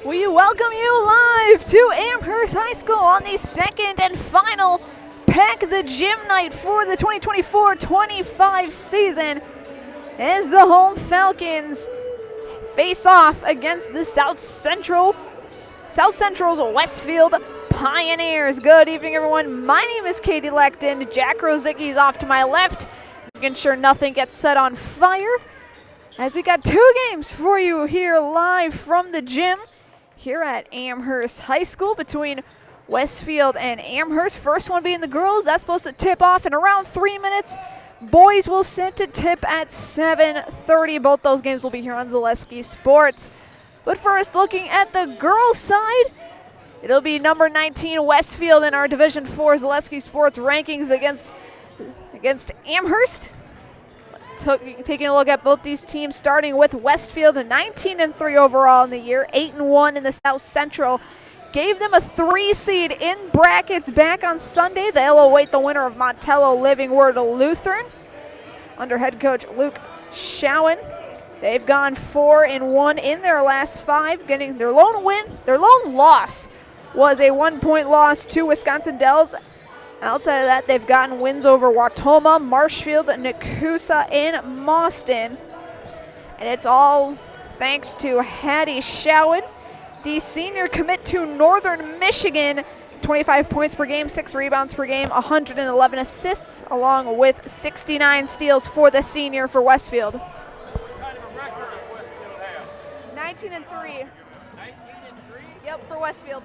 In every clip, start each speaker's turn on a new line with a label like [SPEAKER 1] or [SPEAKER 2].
[SPEAKER 1] We welcome you live to Amherst High School on the second and final Pack the Gym night for the 2024-25 season as the home Falcons face off against the South Central's Westfield Pioneers. Good evening, everyone. My name is Katie Lecton. Jack Rosicki's off to my left, making sure nothing gets set on fire. As we got two games for you here live from the gym here at Amherst High School between Westfield and Amherst. First one being the girls. That's supposed to tip off in around 3 minutes. Boys will set to tip at 7:30. Both those games will be here on Zaleski Sports. But first, looking at the girls' side, it'll be number 19 Westfield in our Division 4 Zaleski Sports rankings against Amherst. Taking a look at both these teams, starting with Westfield, 19-3 overall in the year, 8-1 in the South Central. Gave them a 3 seed in brackets back on Sunday. They'll await the winner of Montello Living Word Lutheran under head coach Luke Schowen. They've gone 4-1 in their last 5, getting their lone loss was a 1-point loss to Wisconsin Dells. Outside of that, they've gotten wins over Wautoma, Marshfield, Nakusa, and Mauston. And it's all thanks to Hattie Schowen, the senior commit to Northern Michigan. 25 points per game, 6 rebounds per game, 111 assists, along with 69 steals for the senior for Westfield.
[SPEAKER 2] What kind of a record does Westfield have?
[SPEAKER 1] 19-3.
[SPEAKER 2] 19-3?
[SPEAKER 1] Yep, for Westfield.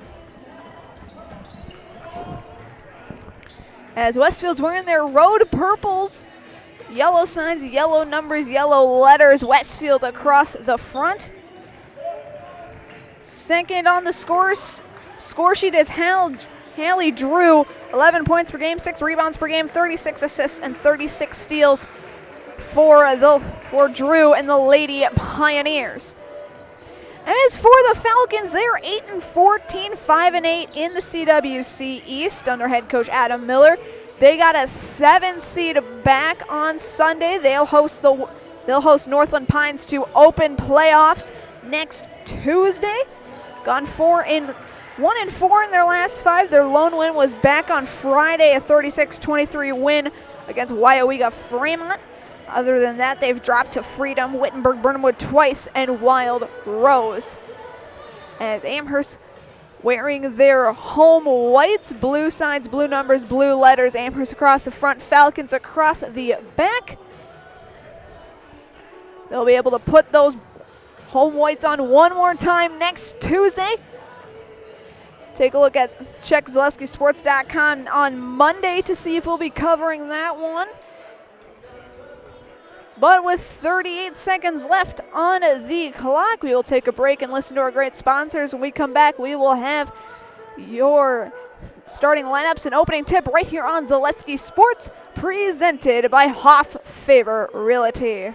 [SPEAKER 1] As Westfield's wearing their road purples, yellow signs, yellow numbers, yellow letters, Westfield across the front. Second on the score sheet is Hallie Drew, 11 points per game, 6 rebounds per game, 36 assists, and 36 steals for Drew and the Lady Pioneers. As for the Falcons, they're 8-14, 5-8 in the CWC East under head coach Adam Miller. They got a 7 seed back on Sunday. They'll host Northland Pines to open playoffs next Tuesday. Gone 1-4 in their last 5. Their lone win was back on Friday, a 36-23 win against WIAA Fremont. Other than that, they've dropped to Freedom, Wittenberg, Burnhamwood twice, and Wild Rose. As Amherst wearing their home whites, blue signs, blue numbers, blue letters. Amherst across the front, Falcons across the back. They'll be able to put those home whites on one more time next Tuesday. Take a look at CheckZaleskiSports.com on Monday to see if we'll be covering that one. But with 38 seconds left on the clock, we will take a break and listen to our great sponsors. When we come back, we will have your starting lineups and opening tip right here on Zaleski Sports, presented by Hoff Favor Realty.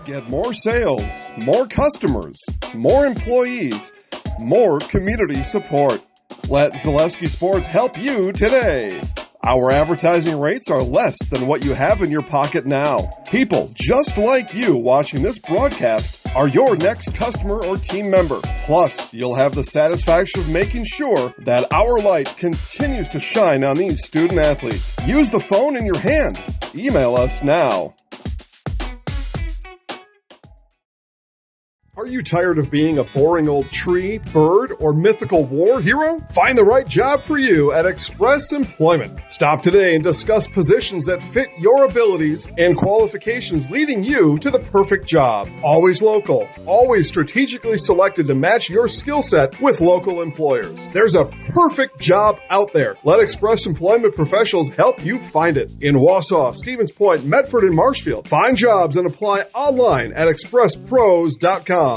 [SPEAKER 3] Get more sales, more customers, more employees, more community support. Let Zaleski Sports help you today. Our advertising rates are less than what you have in your pocket now. People just like you watching this broadcast are your next customer or team member. Plus, you'll have the satisfaction of making sure that our light continues to shine on these student athletes. Use the phone in your hand. Email us now. Are you tired of being a boring old tree, bird, or mythical war hero? Find the right job for you at Express Employment. Stop today and discuss positions that fit your abilities and qualifications, leading you to the perfect job. Always local, always strategically selected to match your skill set with local employers. There's a perfect job out there. Let Express Employment professionals help you find it. In Wausau, Stevens Point, Medford, and Marshfield. Find jobs and apply online at expresspros.com.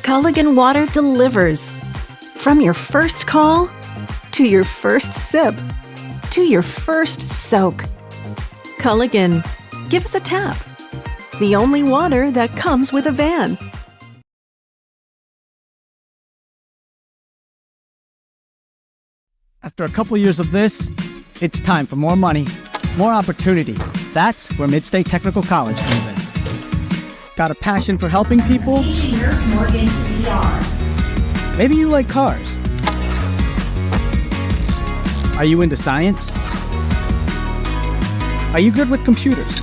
[SPEAKER 4] Culligan Water delivers. From your first call, to your first sip, to your first soak. Culligan, give us a tap. The only water that comes with a van.
[SPEAKER 5] After a couple years of this, it's time for more money, more opportunity. That's where Midstate Technical College comes in. Got a passion for helping people?
[SPEAKER 6] Morgan
[SPEAKER 5] Maybe you like cars. Are you into science? Are you good with computers?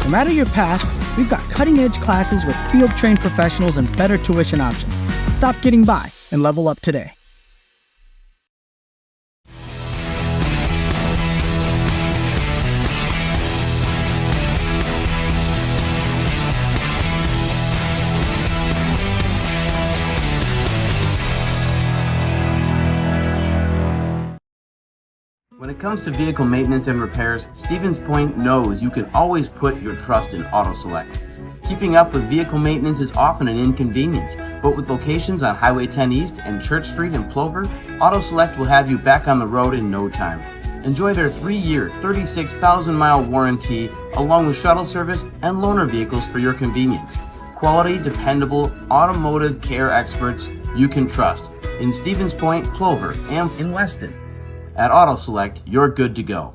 [SPEAKER 5] No matter your path, we've got cutting-edge classes with field-trained professionals and better tuition options. Stop getting by and level up today.
[SPEAKER 6] When it comes to vehicle maintenance and repairs, Stevens Point knows you can always put your trust in AutoSelect. Keeping up with vehicle maintenance is often an inconvenience, but with locations on Highway 10 East and Church Street in Plover, AutoSelect will have you back on the road in no time. Enjoy their 3-year, 36,000-mile warranty, along with shuttle service and loaner vehicles for your convenience. Quality, dependable, automotive care experts you can trust in Stevens Point, Plover, and in Weston. At AutoSelect, you're good to go.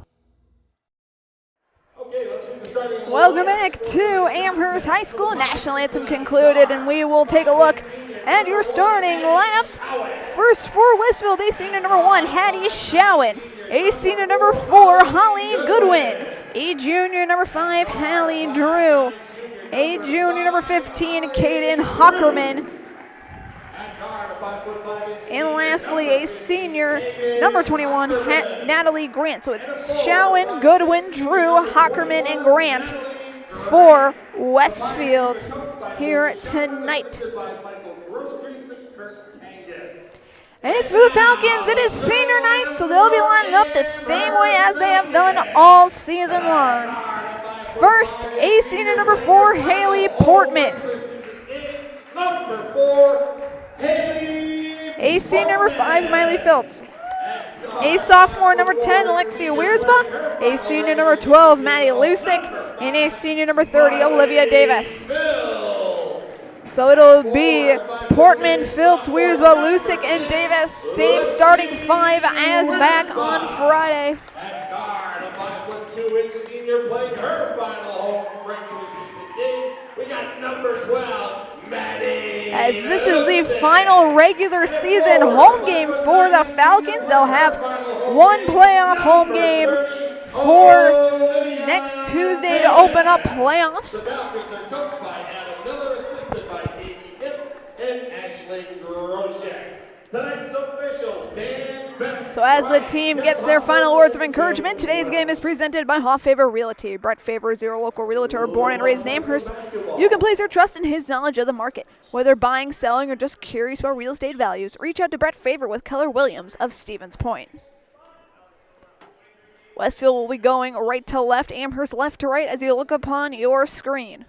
[SPEAKER 1] Welcome back to Amherst High School. National Anthem concluded, and we will take a look at your starting lineups. First for Westfield, A senior number 1, Hattie Showen. A senior number 4, Holly Goodwin. A junior number 5, Hallie Drew. A junior number 15, Kaden Hockerman. And lastly, a senior, number 21, Natalie Grant. So it's Showen, Goodwin, Drew, Hockerman, and Grant for Westfield here tonight. And as for the Falcons, it is senior night, so they'll be lining up the same way as they have done all season long. First, a senior number 4, Haley Portman.
[SPEAKER 2] Number 4, Haley.
[SPEAKER 1] A senior number 5, Miley Phillips. A sophomore number 10, Alexia Wiersma. A senior number 12, Maddie Lusick. And a senior number 30, Olivia Davis. So it'll be Portman, Phillips, Wiersma, Lusick, and Davis. Same starting 5 as back on Friday.
[SPEAKER 2] At guard, a 5'2" senior playing her final home regular season game. We got number 12.
[SPEAKER 1] As this is the final regular season home game for the Falcons, they'll have one playoff home game for next Tuesday to open up playoffs.
[SPEAKER 2] The Falcons are coached by Adam Miller, assisted by Katie Hip and Ashley Groshek. Tonight's officials, Dan Beck.
[SPEAKER 1] So as the team gets their final words of encouragement, today's game is presented by Hoff Favor Realty. Brett Favor is your local realtor, born and raised in Amherst. You can place your trust in his knowledge of the market. Whether buying, selling, or just curious about real estate values, reach out to Brett Favor with Keller Williams of Stevens Point. Westfield will be going right to left, Amherst left to right as you look upon your screen.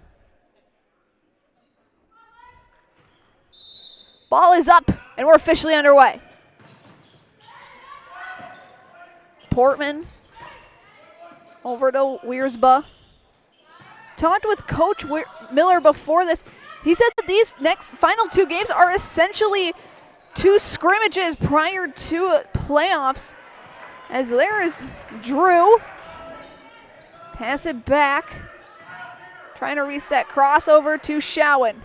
[SPEAKER 1] Ball is up, and we're officially underway. Portman over to Wiersma. Talked with Coach Miller before this. He said that these next final 2 games are essentially 2 scrimmages prior to playoffs. As there is Drew. Pass it back. Trying to reset. Crossover to Showen.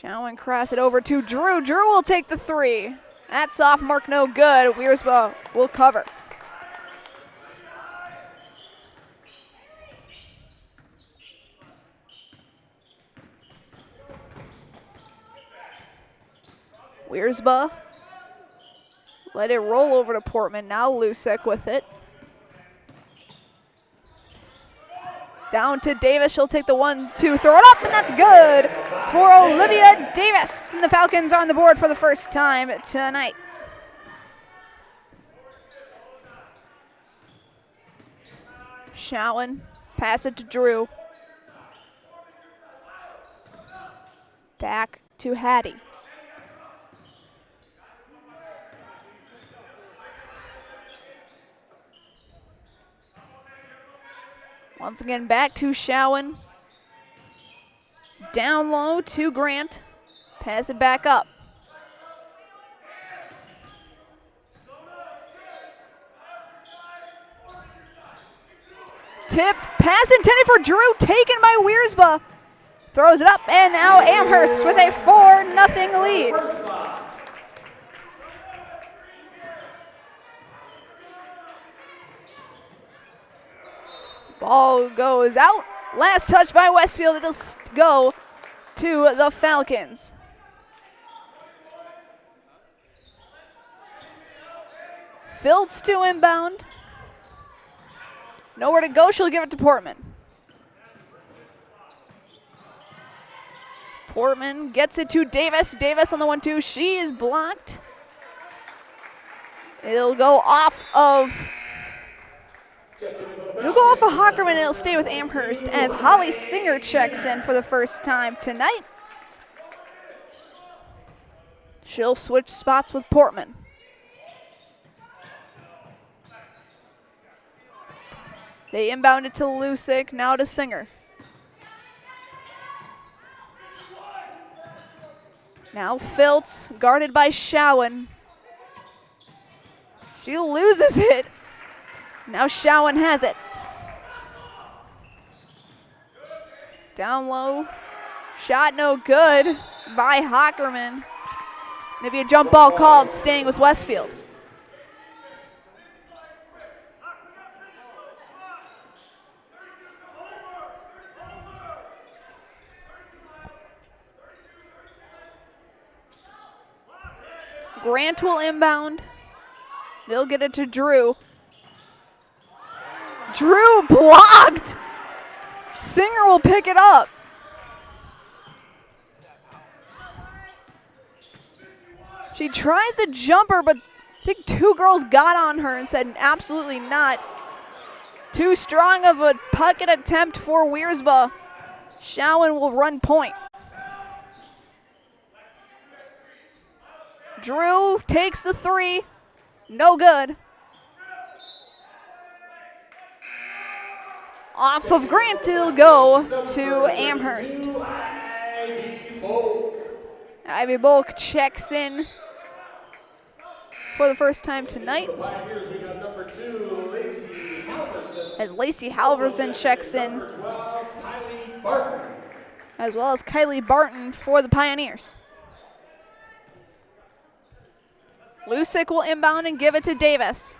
[SPEAKER 1] Showen cross it over to Drew. Drew will take the 3. That's off mark, no good. Wiersma will cover. Wiersma. Let it roll over to Portman. Now Lusick with it. Down to Davis. She'll take the 1-2, throw it up, and that's good for Olivia Davis. And the Falcons are on the board for the first time tonight. Showen, pass it to Drew. Back to Hattie. Once again, back to Showen. Down low to Grant. Pass it back up. Tip, pass intended for Drew, taken by Wiersma. throws it up, and now Amherst with a 4-0 lead. Ball goes out. Last touch by Westfield. It'll go to the Falcons. Filtz to inbound. Nowhere to go. She'll give it to Portman. Portman gets it to Davis. Davis on the 1-2. She is blocked. It'll go off of Hockerman. It'll stay with Amherst as Holly Singer checks in for the first time tonight. She'll switch spots with Portman. They inbound it to Lusick, now to Singer. Now Filtz, guarded by Schowen. She loses it. Now Schowen has it. Down low. Shot no good by Hockerman. Maybe a jump ball called, staying with Westfield. Grant will inbound. They'll get it to Drew. Drew blocked. Singer will pick it up. She tried the jumper, but I think two girls got on her and said absolutely not. Too strong of a pocket attempt for Wiersba. Schowen will run point. Drew takes the three. No good. Off of Grant, it'll go to Amherst. Ivy Bulk checks in for the first time tonight. As Lacey Halverson checks in, as well as Kylie Barton for the Pioneers. Lusick will inbound and give it to Davis.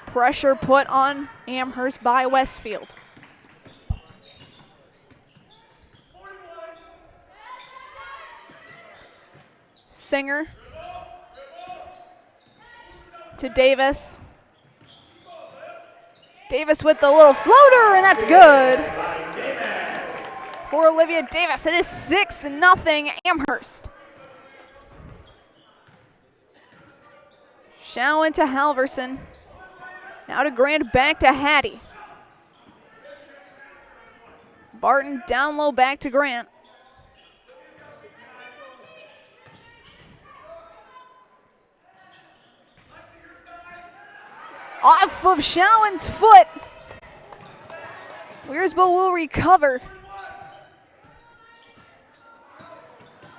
[SPEAKER 1] Pressure put on Amherst by Westfield. Singer to Davis. Davis with the little floater, and that's good for Olivia Davis. It is 6-0 Amherst. Schowen to Halverson. Now to Grant, back to Hattie. Barton down low, back to Grant. Off of Schowen's foot. Wiersba will recover.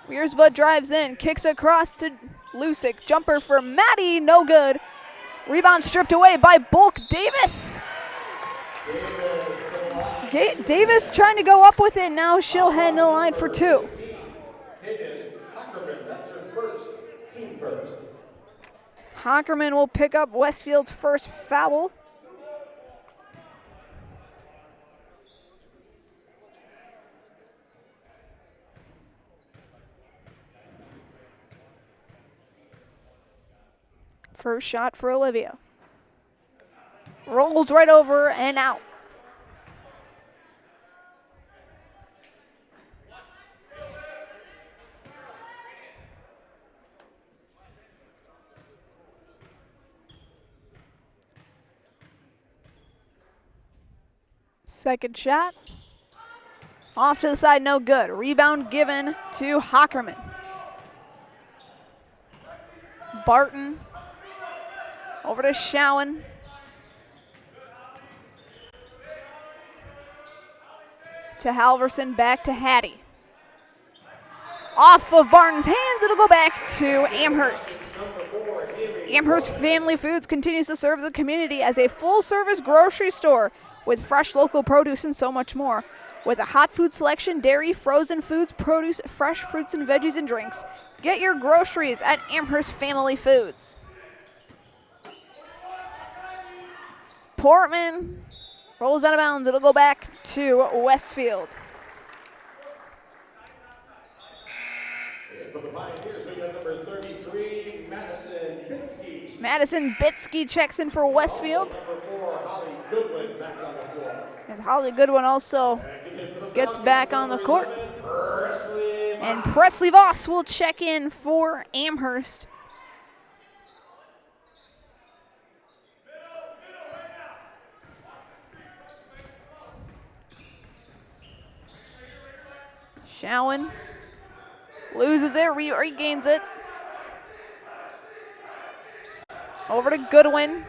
[SPEAKER 1] Wiersba drives in, kicks across to Lusick. Jumper for Maddie, no good. Rebound stripped away by Bulk. Davis. Davis trying to go up with it. Now she'll head in the line for two. Hockerman will pick up Westfield's first foul. First shot for Olivia. Rolls right over and out. Second shot. Off to the side, no good. Rebound given to Hockerman. Barton. Over to Schowen. To Halverson, back to Hattie. Off of Barton's hands, it'll go back to Amherst. Amherst Family Foods continues to serve the community as a full-service grocery store with fresh local produce and so much more. With a hot food selection, dairy, frozen foods, produce, fresh fruits and veggies and drinks. Get your groceries at Amherst Family Foods. Portman rolls out of bounds. It'll go back to Westfield.
[SPEAKER 2] And for the Pioneers, we got number 33, Madison Bitsky.
[SPEAKER 1] Madison Bitsky checks in for Westfield.
[SPEAKER 2] Number 4, Holly Goodwin back on the floor.
[SPEAKER 1] As Holly Goodwin also gets back on the court. And Presley Voss will check in for Amherst. Showen loses it, regains it. Over to Goodwin.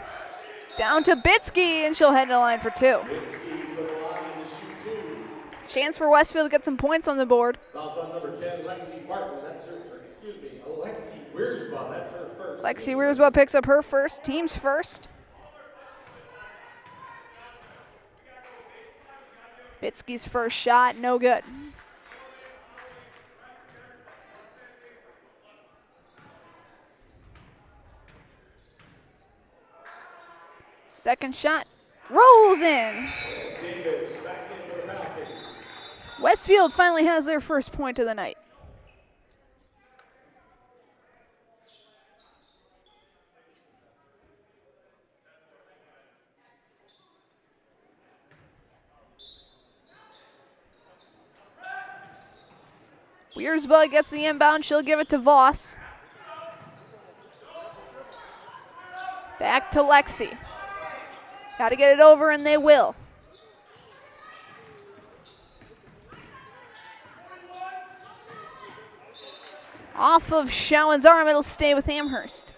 [SPEAKER 1] Down to Bitsky, and she'll head to the line for 2. Chance for Westfield to get some points on the board.
[SPEAKER 2] Fouls on number 10, Lexi Martin. That's her, Alexi Wiersma. That's her first.
[SPEAKER 1] Lexi Wiersma picks up her first, team's first. Bitsky's first shot, no good. Second shot rolls in.
[SPEAKER 2] Davis back in for the Falcons.
[SPEAKER 1] Westfield finally has their first point of the night. Wiersma gets the inbound. She'll give it to Voss. Back to Lexi. Got to get it over, and they will. Off of Showen's arm, it'll stay with Amherst.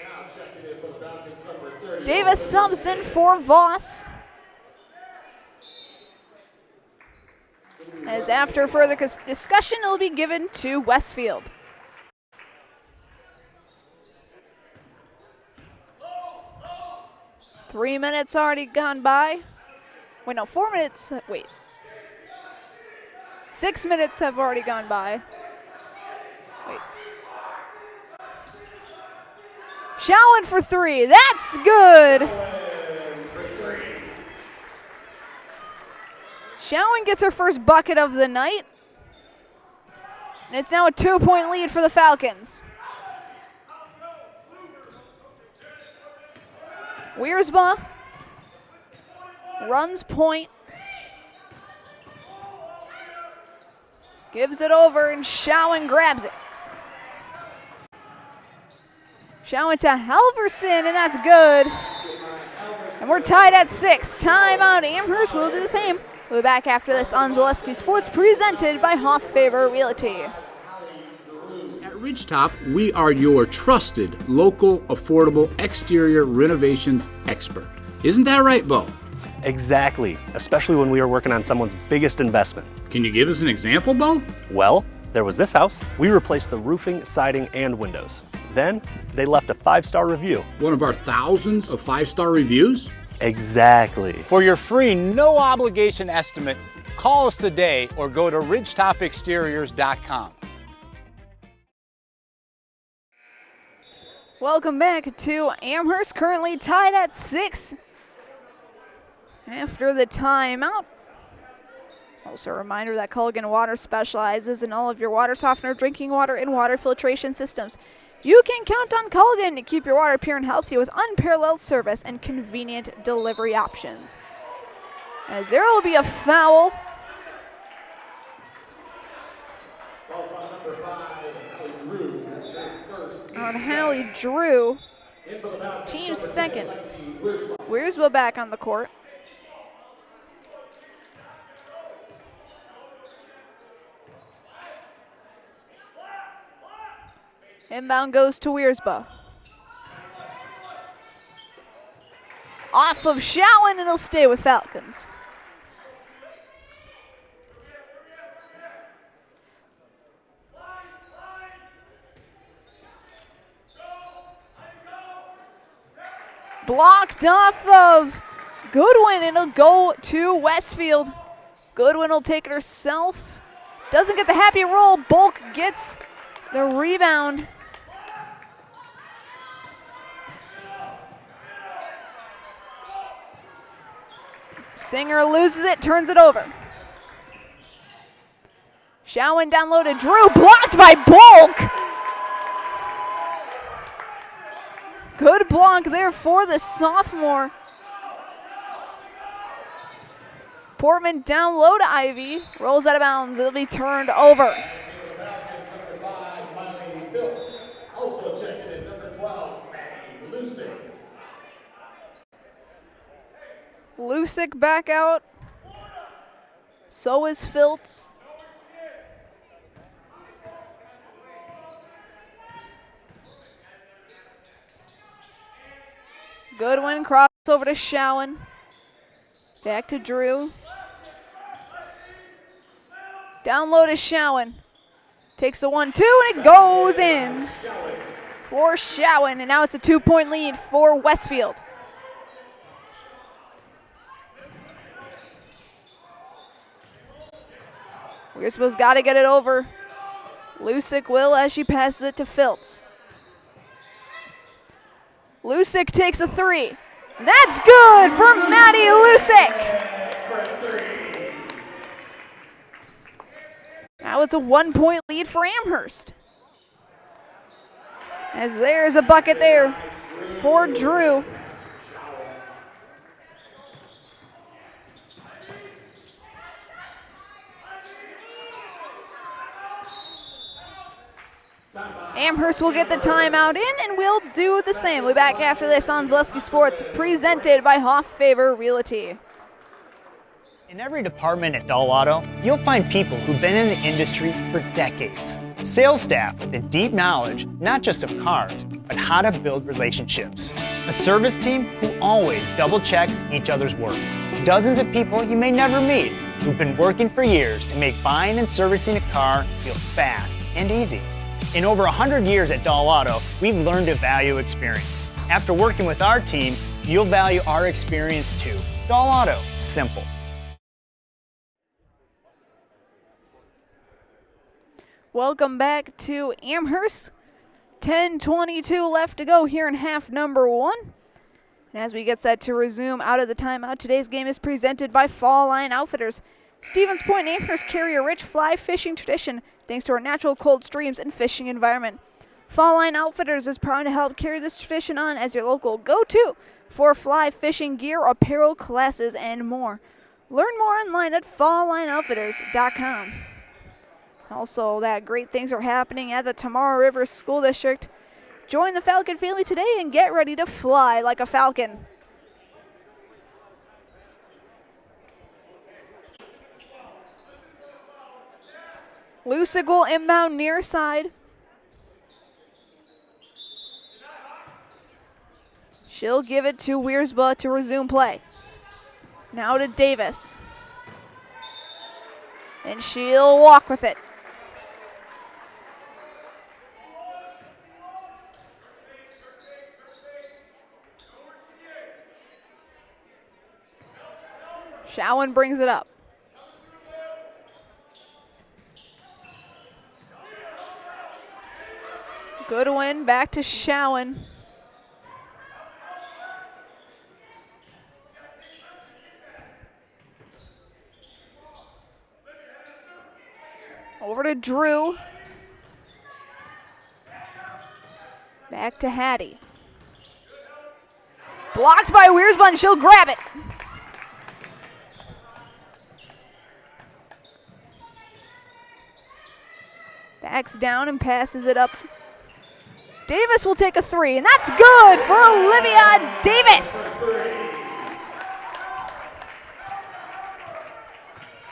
[SPEAKER 2] Now checking in for the Falcons, number 30.
[SPEAKER 1] Davis subs in for Voss. As after further discussion, it'll be given to Westfield. Three minutes already gone by. Wait, no, 4 minutes. Wait. 6 minutes have already gone by. Wait. Showen for 3. That's good. Showen gets her first bucket of the night. And it's now a 2-point lead for the Falcons. Wiersma runs point. Gives it over, and Showen grabs it. Showen to Halverson, and that's good. And we're tied at 6. Timeout. Amherst will do the same. We'll be back after this on Zaleski Sports, presented by Hoff Favor Realty.
[SPEAKER 7] At Ridgetop, we are your trusted, local, affordable exterior renovations expert. Isn't that right, Bo?
[SPEAKER 8] Exactly, especially when we are working on someone's biggest investment.
[SPEAKER 7] Can you give us an example, Bo?
[SPEAKER 8] Well, there was this house. We replaced the roofing, siding, and windows. Then, they left a 5-star review.
[SPEAKER 7] One of our thousands of 5-star reviews?
[SPEAKER 8] Exactly.
[SPEAKER 9] For your free, no-obligation estimate, call us today or go to ridgetopexteriors.com.
[SPEAKER 1] Welcome back to Amherst, currently tied at 6 after the timeout. Also a reminder that Culligan Water specializes in all of your water softener, drinking water, and water filtration systems. You can count on Culligan to keep your water pure and healthy with unparalleled service and convenient delivery options. As there will be a foul.
[SPEAKER 2] Falls on number 5, Hallie Drew. That's her first.
[SPEAKER 1] On Hallie Drew,
[SPEAKER 2] In for the Falcons,
[SPEAKER 1] team
[SPEAKER 2] number 10,
[SPEAKER 1] second.
[SPEAKER 2] Lexi Wiersma.
[SPEAKER 1] Wiersma back on the court. Inbound goes to Wiersma. Off of Showen, and it'll stay with Falcons. Blocked off of Goodwin, and it'll go to Westfield. Goodwin will take it herself. Doesn't get the happy roll. Bulk gets the rebound. Singer loses it, turns it over. Showen down low to Drew, blocked by Bulk. Good block there for the sophomore. Portman down low to Ivy, rolls out of bounds, it'll be turned over.
[SPEAKER 2] Also checking in number 12, Maddie Lucic.
[SPEAKER 1] Lucic back out. So is Filtz. Goodwin cross over to Showen. Back to Drew. Down low to Showen. Takes the 1-2 and it goes in for Showen. And now it's a 2-point lead for Westfield. Wearsbill's got to get it over. Lucic will as she passes it to Filtz. Lucic takes a 3. That's good for Maddie Lucic. Now it's a 1-point lead for Amherst. As there's a bucket there for Drew. Amherst will get the timeout in, and we'll do the same. We'll be back after this on Zaleski Sports, presented by Hoff Favor Realty.
[SPEAKER 10] In every department at Dahl Auto, you'll find people who've been in the industry for decades. Sales staff with a deep knowledge, not just of cars, but how to build relationships. A service team who always double checks each other's work. Dozens of people you may never meet who've been working for years to make buying and servicing a car feel fast and easy. In over 100 years at Dahl Auto, we've learned to value experience. After working with our team, you'll value our experience too. Dahl Auto, simple.
[SPEAKER 1] Welcome back to Amherst. 10:22 left to go here in half number 1. And as we get set to resume out of the timeout, today's game is presented by Fall Line Outfitters. Stevens Point and Amherst carry a rich fly fishing tradition thanks to our natural cold streams and fishing environment. Fall Line Outfitters is proud to help carry this tradition on as your local go-to for fly fishing gear, apparel, classes, and more. Learn more online at falllineoutfitters.com. Also, that great things are happening at the Tomorrow River School District. Join the Falcon family today and get ready to fly like a Falcon. Lucic will inbound near side. She'll give it to Wiersba to resume play. Now to Davis. And she'll walk with it. Showen brings it up. Goodwin back to Showen. Over to Drew. Back to Hattie. Blocked by Wiersbun, she'll grab it. Backs down and passes it up. Davis will take a 3, and that's good for Olivia Davis.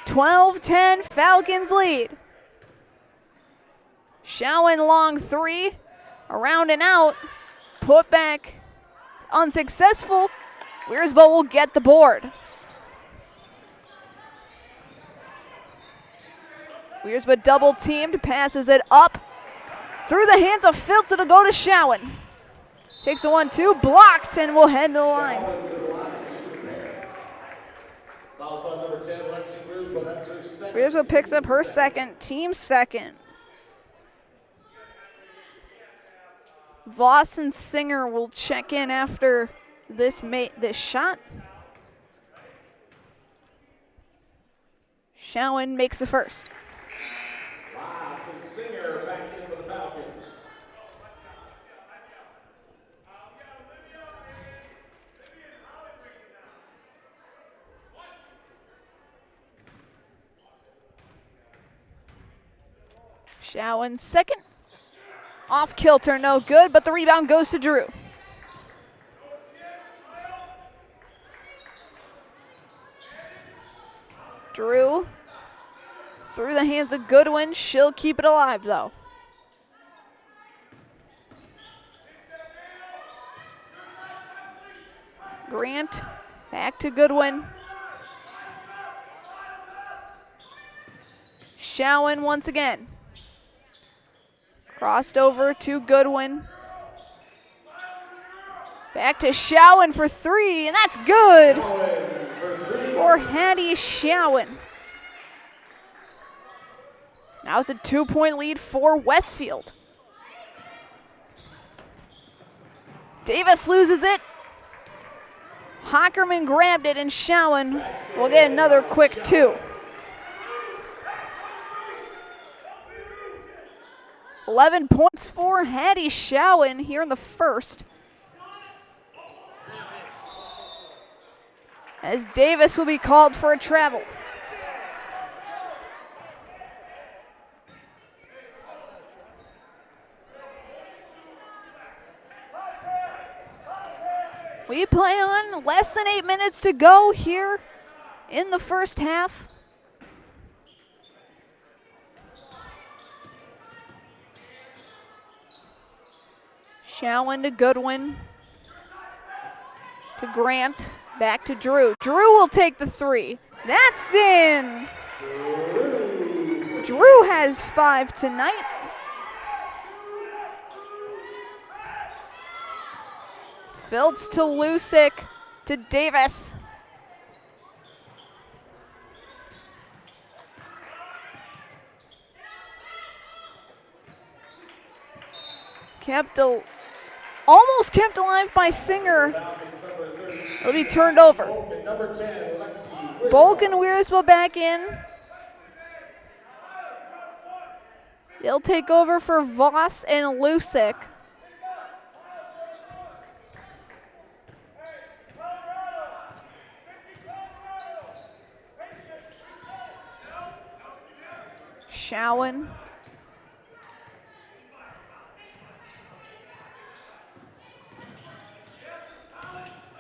[SPEAKER 1] 12-10, Falcons lead. Showen long 3, around and out, put back, unsuccessful. Wiersbo will get the board. Wiersbo double teamed, passes it up. Through the hands of Filtz, it'll go to Showen. Takes a 1-2, blocked, and will head to the line.
[SPEAKER 2] Fouls on number 10, Lexi Wiersma. That's her second.
[SPEAKER 1] Wiersma picks up her second, team second. Voss and Singer will check in after this shot. Schowen makes the first.
[SPEAKER 2] Voss and Singer back in for the Falcons.
[SPEAKER 1] Schowen second. Off kilter, no good, but the rebound goes to Drew. Drew through the hands of Goodwin. She'll keep it alive, though. Grant back to Goodwin. Schowen once again. Crossed over to Goodwin. Back to Schowen for three, and that's good for Hattie Schowen. Now it's a 2-point lead for Westfield. Davis loses it. Hockerman grabbed it, and Schowen will get another quick two. 11 points for Hattie Schowen here in the first. As Davis will be called for a travel. We play on, less than 8 minutes to go here in the first half. Schowen to Goodwin, to Grant, back to Drew. Drew will take the three. That's in. Drew has 5 tonight. Filtz to Lusick, to Davis. Almost kept alive by Singer. It'll be turned over. Bolk and Wiersma back in. They'll take over for Voss and Lusick. Schowen.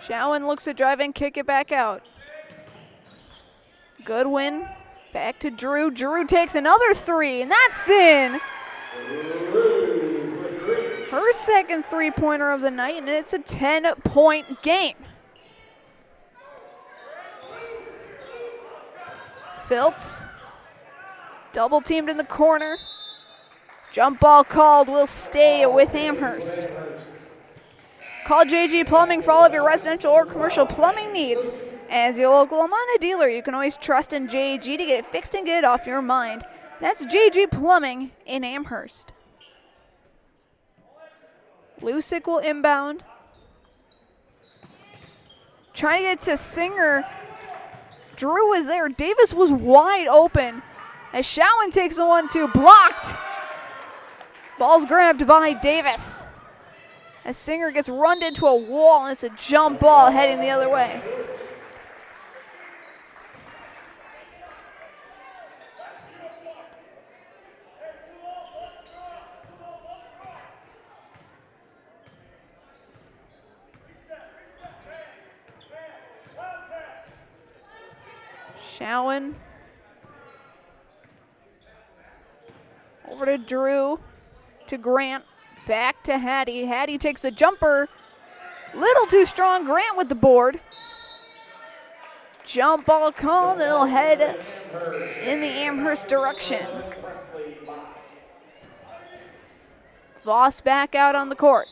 [SPEAKER 1] Schowen looks to drive and kick it back out. Goodwin back to Drew. Drew takes another three, and that's in. Her second three-pointer of the night, and it's a 10-point game. Filtz, double teamed in the corner. Jump ball called, will stay with Amherst. Call JG Plumbing for all of your residential or commercial plumbing needs. As your local Amana dealer, you can always trust in JG to get it fixed and get it off your mind. That's JG Plumbing in Amherst. Lusick will inbound. Trying to get to Singer. Drew was there. Davis was wide open. As Schowen takes the 1-2, blocked. Ball's grabbed by Davis. As Singer gets runned into a wall, and it's a jump ball heading the other way. Schowen. Over to Drew, to Grant. Back to Hattie. Hattie takes a jumper. Little too strong. Grant with the board. Jump ball called. It'll head in the Amherst direction. Voss back out on the court.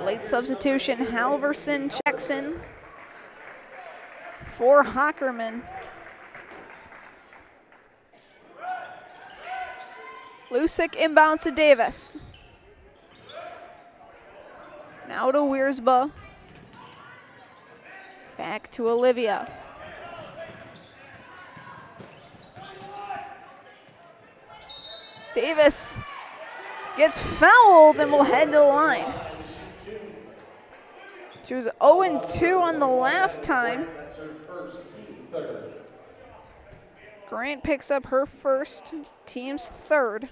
[SPEAKER 1] Late substitution. Halverson checks in for Hockerman. Lusick inbounds to Davis. Now to Wiersba. Back to Olivia. Davis gets fouled and will head to the line. She was 0-2 on the last time.
[SPEAKER 2] That's her first team third.
[SPEAKER 1] Grant picks up her first, team's third.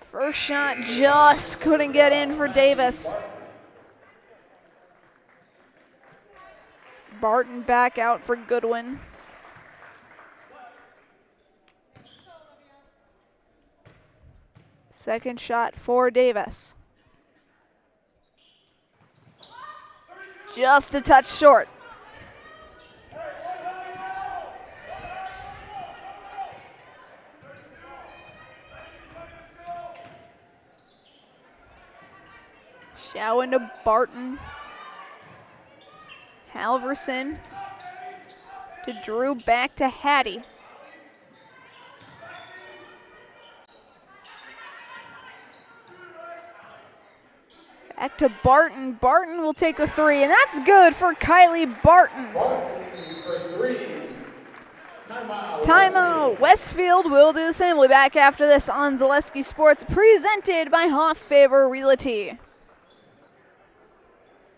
[SPEAKER 1] First shot just couldn't get in for Davis. Barton back out for Goodwin. Second shot for Davis. Just a touch short. Showen to Barton. Halverson to Drew, back to Hattie. Back to Barton. Barton will take the three, and that's good for Kylie Barton. Timeout. Westfield will do the same. We'll be back after this on Zaleski Sports, presented by Hoff Favor Realty.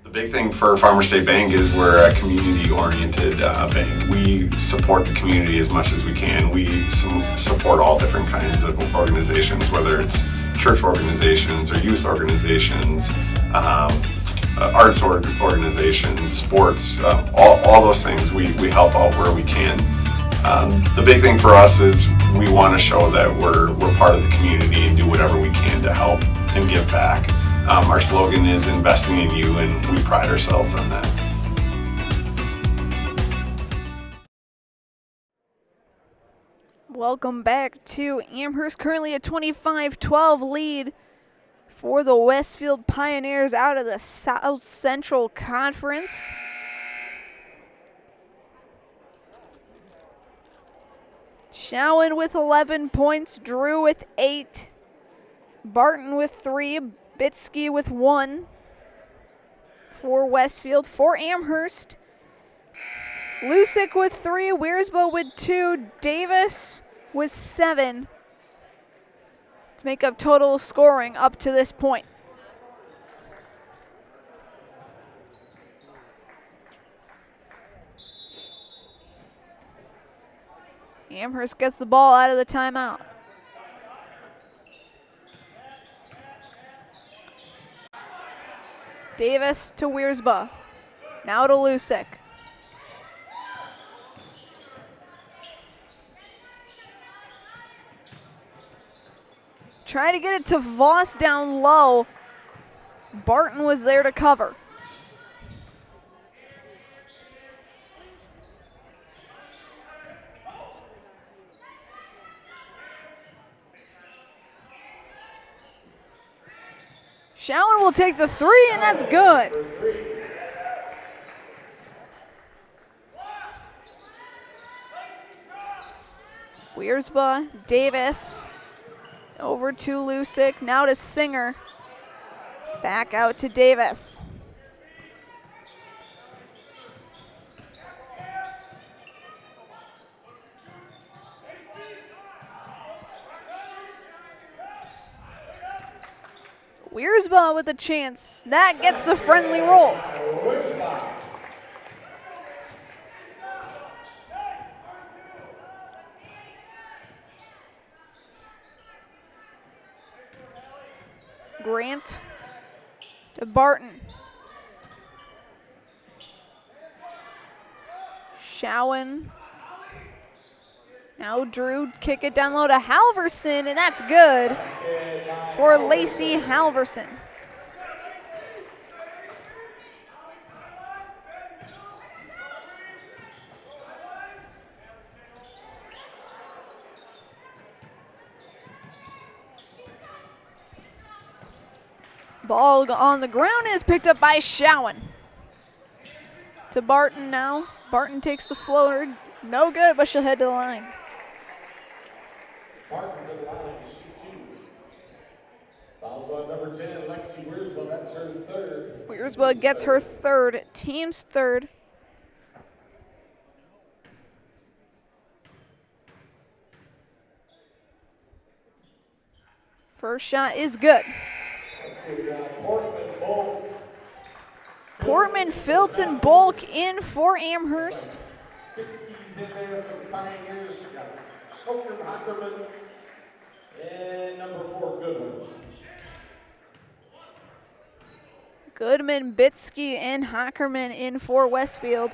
[SPEAKER 11] The big thing for Farmers State Bank is we're a community-oriented bank. We support the community as much as we can. We support all different kinds of organizations, whether it's church organizations or youth organizations, arts organizations, sports, all those things. We help out where we can. The big thing for us is we want to show that we're part of the community and do whatever we can to help and give back. Our slogan is investing in you, and we pride ourselves on that.
[SPEAKER 1] Welcome back to Amherst. Currently a 25-12 lead for the Westfield Pioneers out of the South Central Conference. Showen with 11 points, Drew with 8, Barton with 3, Bitsky with 1 for Westfield. For Amherst, Lusick with 3, Wiersba with 2, Davis with 7 to make up total scoring up to this point. Amherst gets the ball out of the timeout. Davis to Wiersba. Now to Lusick. Trying to get it to Voss down low. Barton was there to cover. Showen will take the three, and that's good. Wiersba, Davis, over to Lusick, now to Singer. Back out to Davis. Wiersba with a chance. That gets the friendly roll. Grant to Barton. Showen. Now Drew, kick it down low to Halverson, and that's good for Lacey Halverson. Ball on the ground is picked up by Showen. To Barton now. Barton takes the floater. No good, but she'll head to the line.
[SPEAKER 2] Barton to the line, shoot 2. Fouls on number 10, Lexi Wiersma, that's her third.
[SPEAKER 1] Wiersma gets her third, team's third. First shot is good. Portman, Filtz, and Bulk in for Amherst.
[SPEAKER 2] Bitsky's in there for the Pioneers. Coker, Hockerman, and number 4, Goodwin.
[SPEAKER 1] Goodman, Bitsky, and Hockerman in for Westfield.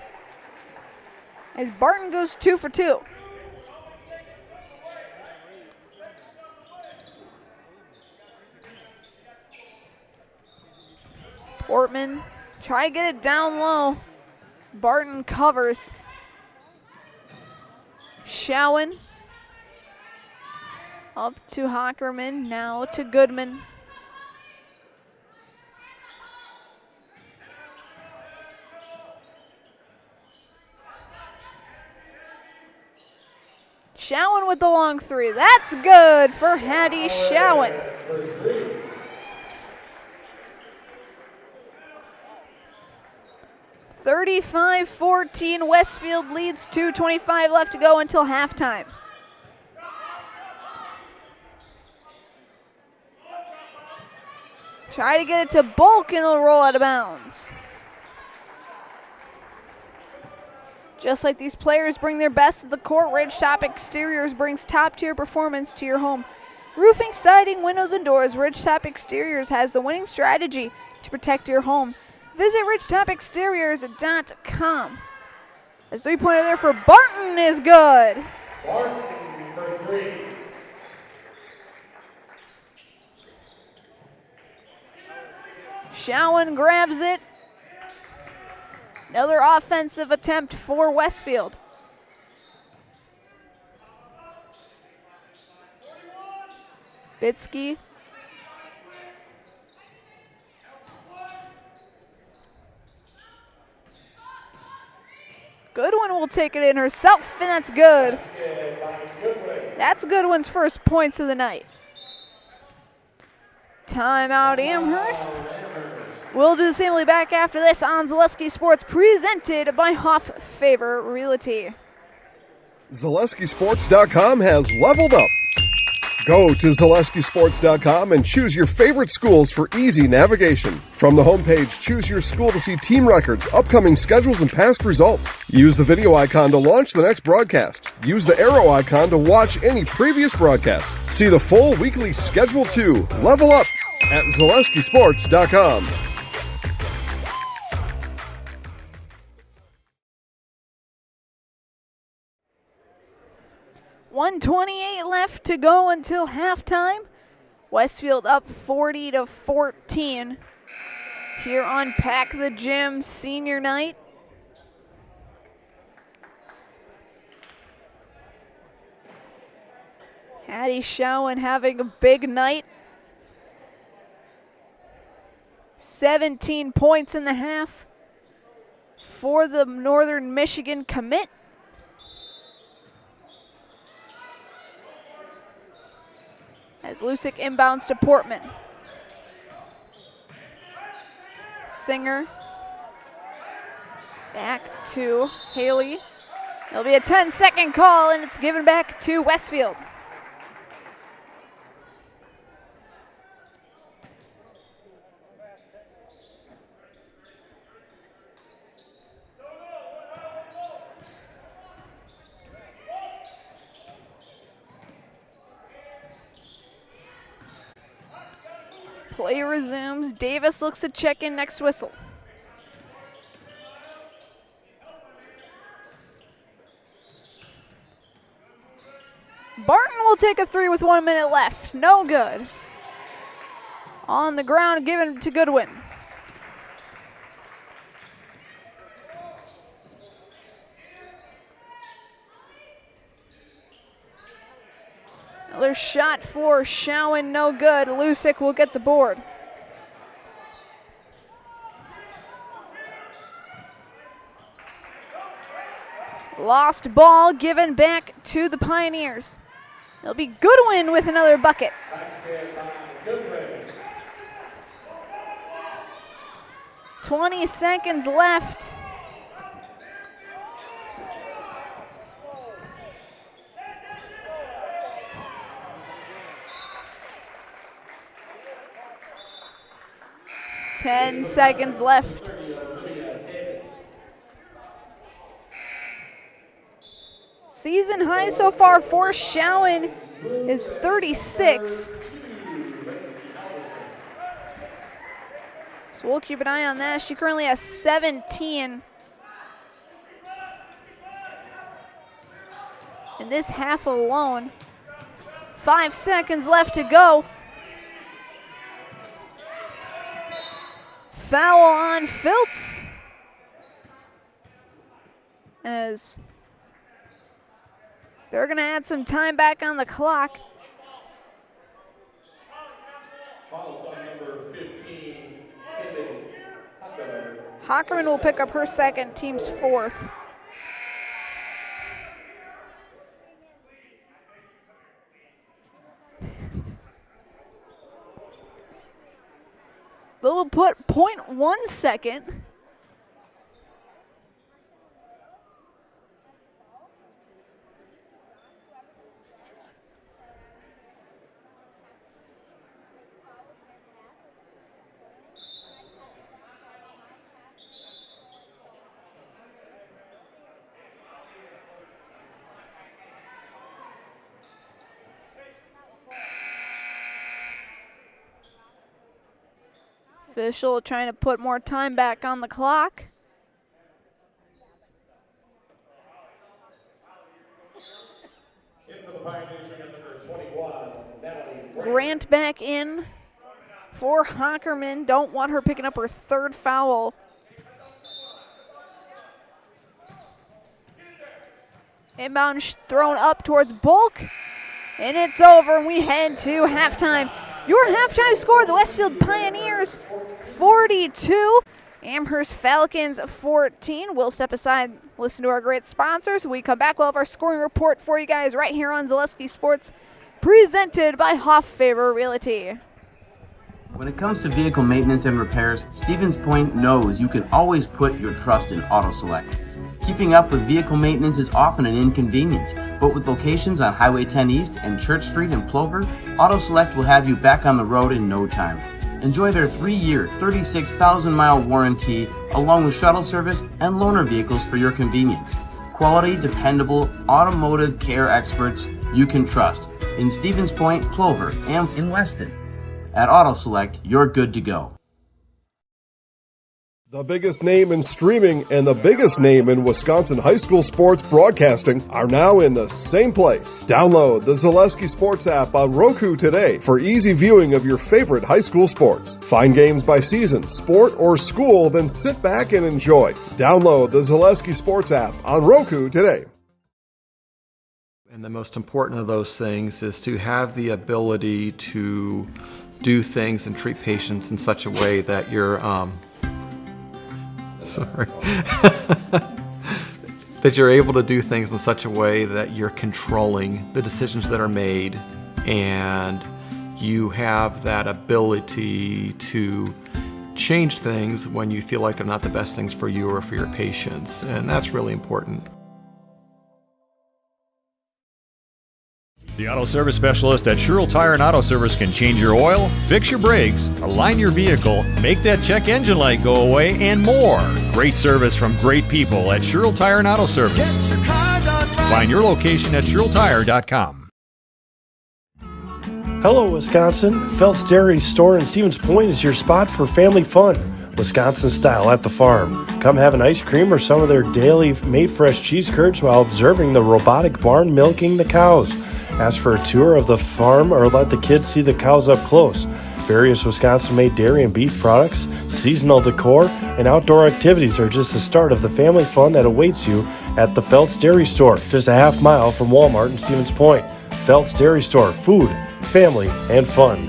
[SPEAKER 1] As Barton goes 2 for 2. Portman, try to get it down low. Barton covers. Showen. Up to Hockerman, now to Goodman. Showen with the long 3. That's good for Hattie Showen. 35-14, Westfield leads 2:25 left to go until halftime. Try to get it to Bulk and it'll roll out of bounds. Just like these players bring their best to the court, Ridgetop Exteriors brings top-tier performance to your home. Roofing, siding, windows, and doors, Ridgetop Exteriors has the winning strategy to protect your home. Visit ridgetopexteriors.com. As three-pointer there for Barton is good.
[SPEAKER 2] Barton for 3.
[SPEAKER 1] Showen grabs it. Another offensive attempt for Westfield. Bitsky. Goodwin will take it in herself, and that's good. That's Goodwin's first points of the night. Timeout, Amherst. We'll do the same. We'll be back after this on Zaleski Sports, presented by Hoff Favor Realty.
[SPEAKER 3] ZaleskiSports.com has leveled up. Go to ZaleskiSports.com and choose your favorite schools for easy navigation. From the homepage, choose your school to see team records, upcoming schedules, and past results. Use the video icon to launch the next broadcast. Use the arrow icon to watch any previous broadcast. See the full weekly schedule too. Level up at ZaleskiSports.com.
[SPEAKER 1] 1:28 left to go until halftime. Westfield up 40-14 here on Pack the Gym senior night. Hattie Showen having a big night. 17 points in the half for the Northern Michigan commit. As Lusick inbounds to Portman. Singer. Back to Haley. It'll be a 10-second call, and it's given back to Westfield. Play resumes. Davis looks to check in next whistle. Barton will take a 3 with 1 minute left. No good. On the ground, given to Goodwin. Another shot for Showen, no good. Lusick will get the board. Lost ball given back to the Pioneers. It'll be Goodwin with another bucket. 20 seconds left. Ten seconds left. Season high so far for Showen is 36. So we'll keep an eye on that. She currently has 17 in this half alone. 5 seconds left to go. Foul on Filtz, as they're going to add some time back on the clock.
[SPEAKER 2] Fouls on number 15,
[SPEAKER 1] Hockerman will pick up her second, team's fourth. They'll put 0.1 second. Official trying to put more time back on the clock.
[SPEAKER 2] in for the Pioneers, we got number 21, Natalie
[SPEAKER 1] Grant back in for Hockerman. Don't want her picking up her third foul. Inbound thrown up towards Bulk, and it's over, and we head to halftime. Your halftime score, the Westfield Pioneers 42, Amherst Falcons 14. We'll step aside, listen to our great sponsors. When we come back, we'll have our scoring report for you guys right here on Zaleski Sports, presented by Hoff-Faber Realty.
[SPEAKER 6] When it comes to vehicle maintenance and repairs, Stevens Point knows you can always put your trust in Auto Select. Keeping up with vehicle maintenance is often an inconvenience, but with locations on Highway 10 East and Church Street in Plover, Auto Select will have you back on the road in no time. Enjoy their 3-year, 36,000-mile warranty, along with shuttle service and loaner vehicles for your convenience. Quality, dependable, automotive care experts you can trust in Stevens Point, Plover, and in Weston. At Auto Select, you're good to go.
[SPEAKER 3] The biggest name in streaming and the biggest name in Wisconsin high school sports broadcasting are now in the same place. Download the Zaleski Sports app on Roku today for easy viewing of your favorite high school sports. Find games by season, sport, or school, then sit back and enjoy. Download the Zaleski Sports app on Roku today.
[SPEAKER 12] And the most important of those things is to have the ability to do things and treat patients in such a way that you're that you're able to do things in such a way that you're controlling the decisions that are made, and you have that ability to change things when you feel like they're not the best things for you or for your patients, and that's really important.
[SPEAKER 13] The Auto Service Specialist at Sherrill Tire and Auto Service can change your oil, fix your brakes, align your vehicle, make that check engine light go away, and more. Great service from great people at Sherrill Tire and Auto Service. Find your location at SherrillTire.com.
[SPEAKER 14] Hello, Wisconsin. Felt's Dairy Store in Stevens Point is your spot for family fun. Wisconsin style at the farm. Come have an ice cream or some of their daily made fresh cheese curds while observing the robotic barn milking the cows. Ask for a tour of the farm or let the kids see the cows up close. Various Wisconsin-made dairy and beef products, seasonal decor, and outdoor activities are just the start of the family fun that awaits you at the Felt's Dairy Store, just a half mile from Walmart in Stevens Point. Felt's Dairy Store, food, family, and fun.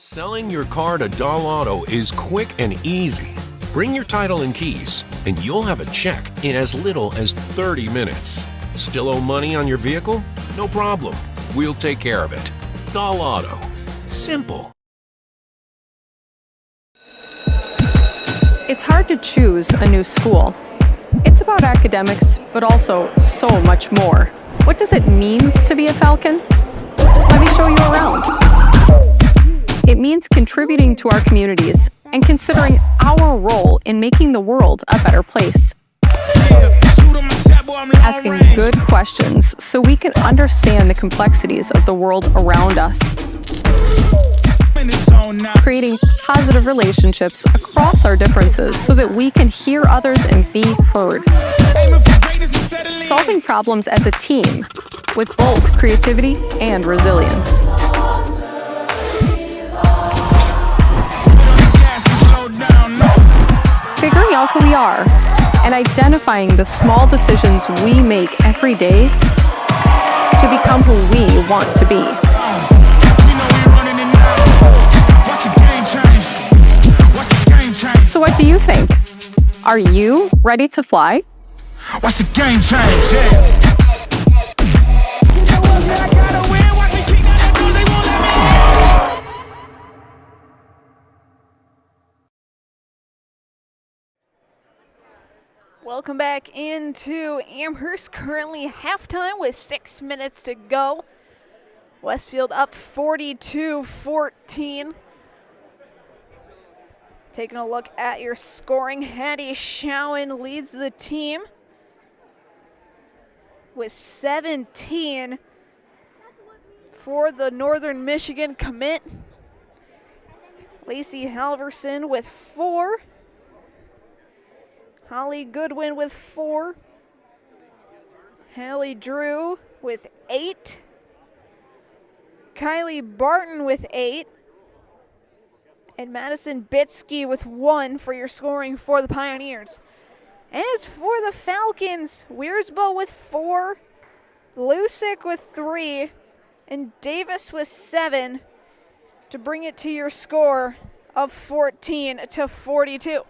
[SPEAKER 15] Selling your car to Dahl Auto is quick and easy. Bring your title and keys, and you'll have a check in as little as 30 minutes. Still owe money on your vehicle? No problem. We'll take care of it. Dahl Auto. Simple.
[SPEAKER 16] It's hard to choose a new school. It's about academics, but also so much more. What does it mean to be a Falcon? Let me show you around. It means contributing to our communities and considering our role in making the world a better place. Asking good questions so we can understand the complexities of the world around us. Creating positive relationships across our differences so that we can hear others and be heard. Solving problems as a team with both creativity and resilience. Figuring out who we are and identifying the small decisions we make every day to become who we want to be. So what do you think? Are you ready to fly?
[SPEAKER 17] Watch the game change, yeah.
[SPEAKER 1] Welcome back into Amherst. Currently halftime with 6 minutes to go. Westfield up 42-14. Taking a look at your scoring, Hattie Schowen leads the team with 17 for the Northern Michigan commit. Lacey Halverson with 4. Holly Goodwin with 4. Hallie Drew with 8. Kylie Barton with 8. And Madison Bitsky with 1 for your scoring for the Pioneers. As for the Falcons, Wiersbo with 4, Lusick with 3, and Davis with 7 to bring it to your score of 14-42.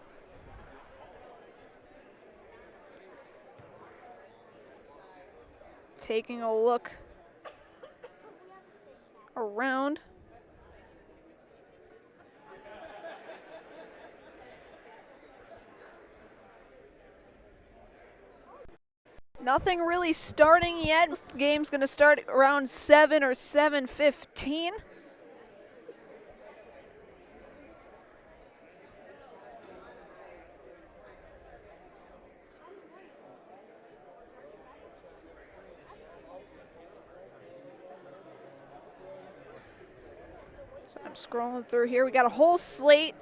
[SPEAKER 1] Taking a look around. Nothing really starting yet. This game's going to start around 7 or 7:15. So I'm scrolling through here. We got a whole slate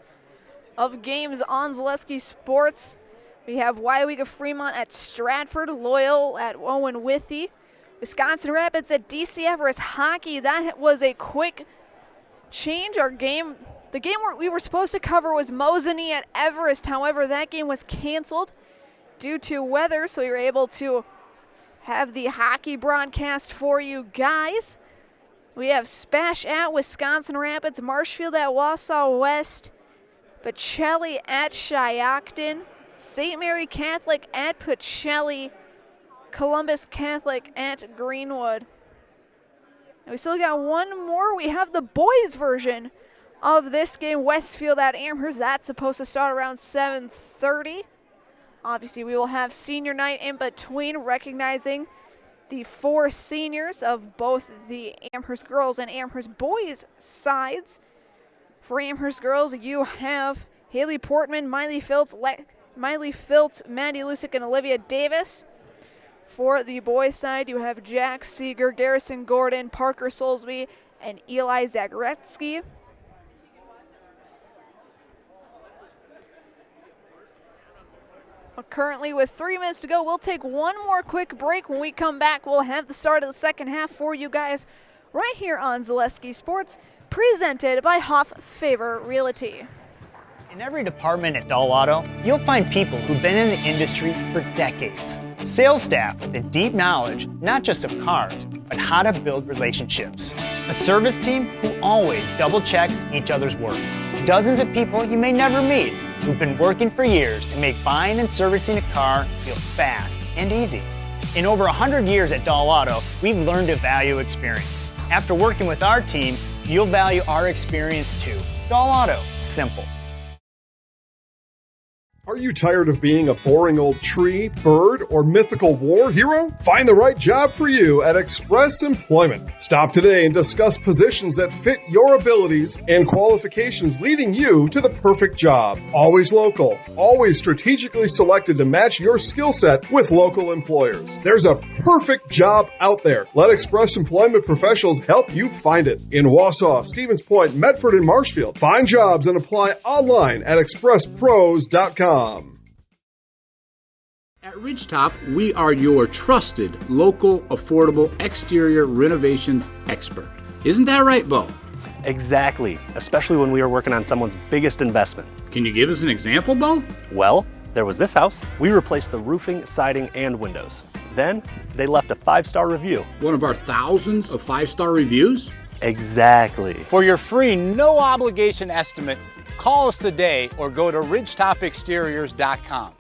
[SPEAKER 1] of games on Zaleski Sports. We have WIAA Fremont at Stratford, Loyal at Owen Withee, Wisconsin Rapids at DC Everest Hockey. That was a quick change. The game we were supposed to cover was Mosinee at Everest. However, that game was canceled due to weather, so you're able to have the hockey broadcast for you guys. We have Spash at Wisconsin Rapids, Marshfield at Wausau West, Bocelli at Shiocton, St. Mary Catholic at Pacelli, Columbus Catholic at Greenwood. And we still got one more. We have the boys version of this game, Westfield at Amherst. That's supposed to start around 7:30. Obviously, we will have senior night in between, recognizing the 4 seniors of both the Amherst girls and Amherst boys sides. For Amherst girls, you have Haley Portman, Miley Filtz, Maddie Lusick, and Olivia Davis. For the boys' side, you have Jack Seeger, Garrison Gordon, Parker Soulsby, and Eli Zagretsky. Currently, with 3 minutes to go, we'll take one more quick break. When we come back, we'll have the start of the second half for you guys right here on Zaleski Sports, presented by Hoff Favor Realty.
[SPEAKER 10] In every department at Dahl Auto, you'll find people who've been in the industry for decades. Sales staff with a deep knowledge, not just of cars, but how to build relationships. A service team who always double checks each other's work. Dozens of people you may never meet who've been working for years to make buying and servicing a car feel fast and easy. In over 100 years at Dahl Auto, we've learned to value experience. After working with our team, you'll value our experience too. Dahl Auto, simple.
[SPEAKER 3] Are you tired of being a boring old tree, bird, or mythical war hero? Find the right job for you at Express Employment. Stop today and discuss positions that fit your abilities and qualifications, leading you to the perfect job. Always local, always strategically selected to match your skill set with local employers. There's a perfect job out there. Let Express Employment professionals help you find it. In Wausau, Stevens Point, Medford, and Marshfield. Find jobs and apply online at expresspros.com.
[SPEAKER 7] At Ridgetop, we are your trusted, local, affordable exterior renovations expert. Isn't that right, Bo?
[SPEAKER 8] Exactly, especially when we are working on someone's biggest investment.
[SPEAKER 7] Can you give us an example, Bo?
[SPEAKER 8] Well, there was this house. We replaced the roofing, siding, and windows. Then, they left a 5-star review.
[SPEAKER 7] One of our thousands of 5-star reviews?
[SPEAKER 8] Exactly.
[SPEAKER 9] For your free, no obligation estimate, call us today or go to ridgetopexteriors.com.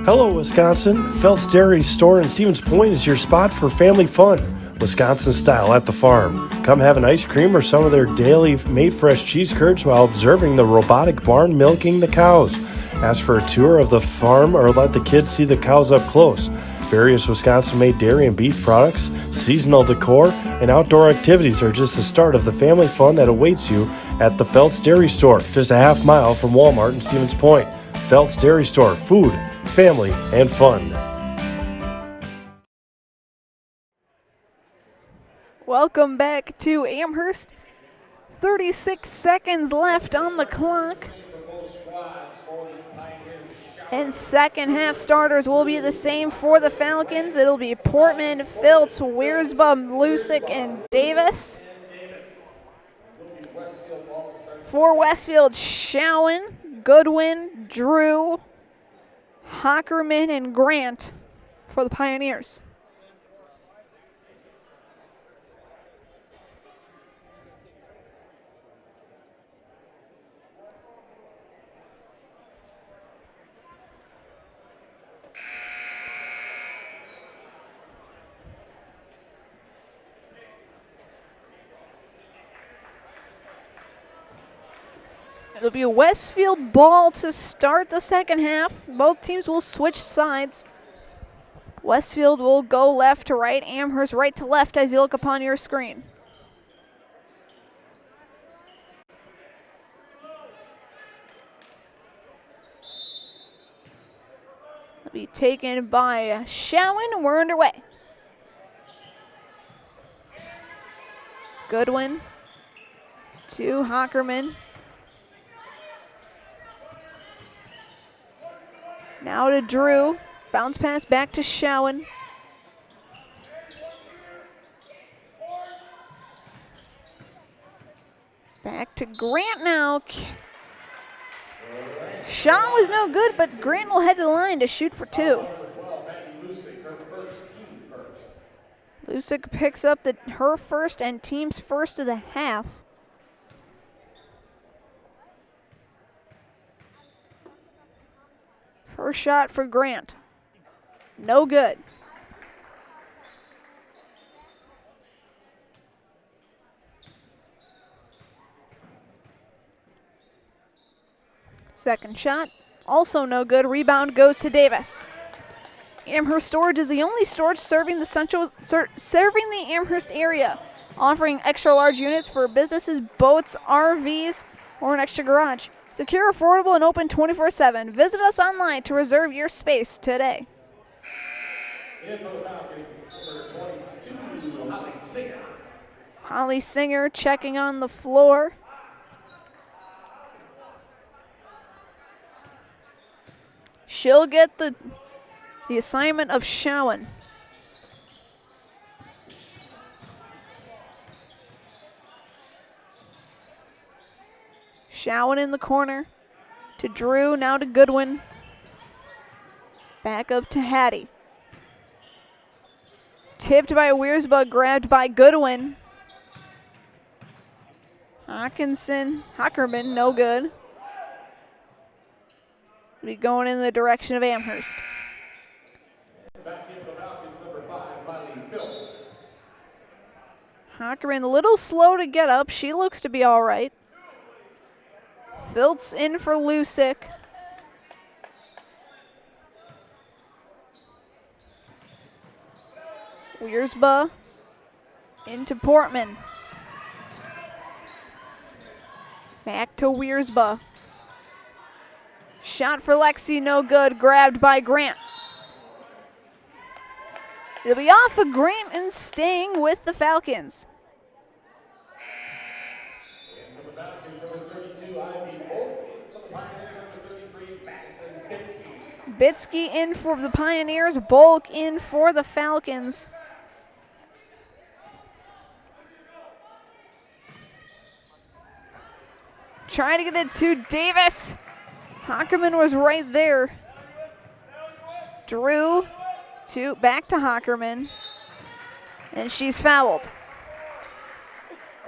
[SPEAKER 14] Hello, Wisconsin. Phelps Dairy Store in Stevens Point is your spot for family fun. Wisconsin style at the farm. Come have an ice cream or some of their daily made fresh cheese curds while observing the robotic barn milking the cows. Ask for a tour of the farm or let the kids see the cows up close. Various Wisconsin-made dairy and beef products, seasonal decor, and outdoor activities are just the start of the family fun that awaits you at the Phelps Dairy Store, just a half mile from Walmart in Stevens Point. Phelps Dairy Store, food, family, and fun.
[SPEAKER 1] Welcome back to Amherst. 36 seconds left on the clock. And second half starters will be the same for the Falcons. It'll be Portman, Filtz, Wiersba, Lusick, and Davis. For Westfield, Schowen, Goodwin, Drew, Hockerman, and Grant for the Pioneers. It'll be a Westfield ball to start the second half. Both teams will switch sides. Westfield will go left to right, Amherst right to left as you look upon your screen. It'll be taken by Schowen. We're underway. Goodwin to Hockerman. Now to Drew. Bounce pass back to Schowen. Back to Grant now. Shot was no good, but Grant will head to the line to shoot for two. Lusick picks up her first and team's first of the half. First shot for Grant. No good. Second shot, also no good. Rebound goes to Davis. Amherst Storage is the only storage serving the Amherst area, offering extra large units for businesses, boats, RVs, or an extra garage. Secure, affordable, and open 24/7. Visit us online to reserve your space today. Holly Singer checking on the floor. She'll get the assignment of Schowen. Schowen in the corner to Drew, now to Goodwin. Back up to Hattie. tipped by Wiersba, grabbed by Goodwin. Hockerman, no good. Be going in the direction of Amherst.
[SPEAKER 2] Back into the Falcons, number 5, Miley Phillips.
[SPEAKER 1] Hockerman a little slow to get up. She looks to be all right. Filtz in for Lusick. Wiersba into Portman. Back to Wiersba. Shot for Lexi, no good. Grabbed by Grant. It'll be off of Grant and staying with the Falcons.
[SPEAKER 2] And for the Falcons, number 32, Ivy Bolk. Into the Pioneers, number 33, Madison Bitsky.
[SPEAKER 1] Bitsky in for the Pioneers. Bulk in for the Falcons. Trying to get it to Davis. Hockerman was right there. Drew back to Hockerman. And she's fouled.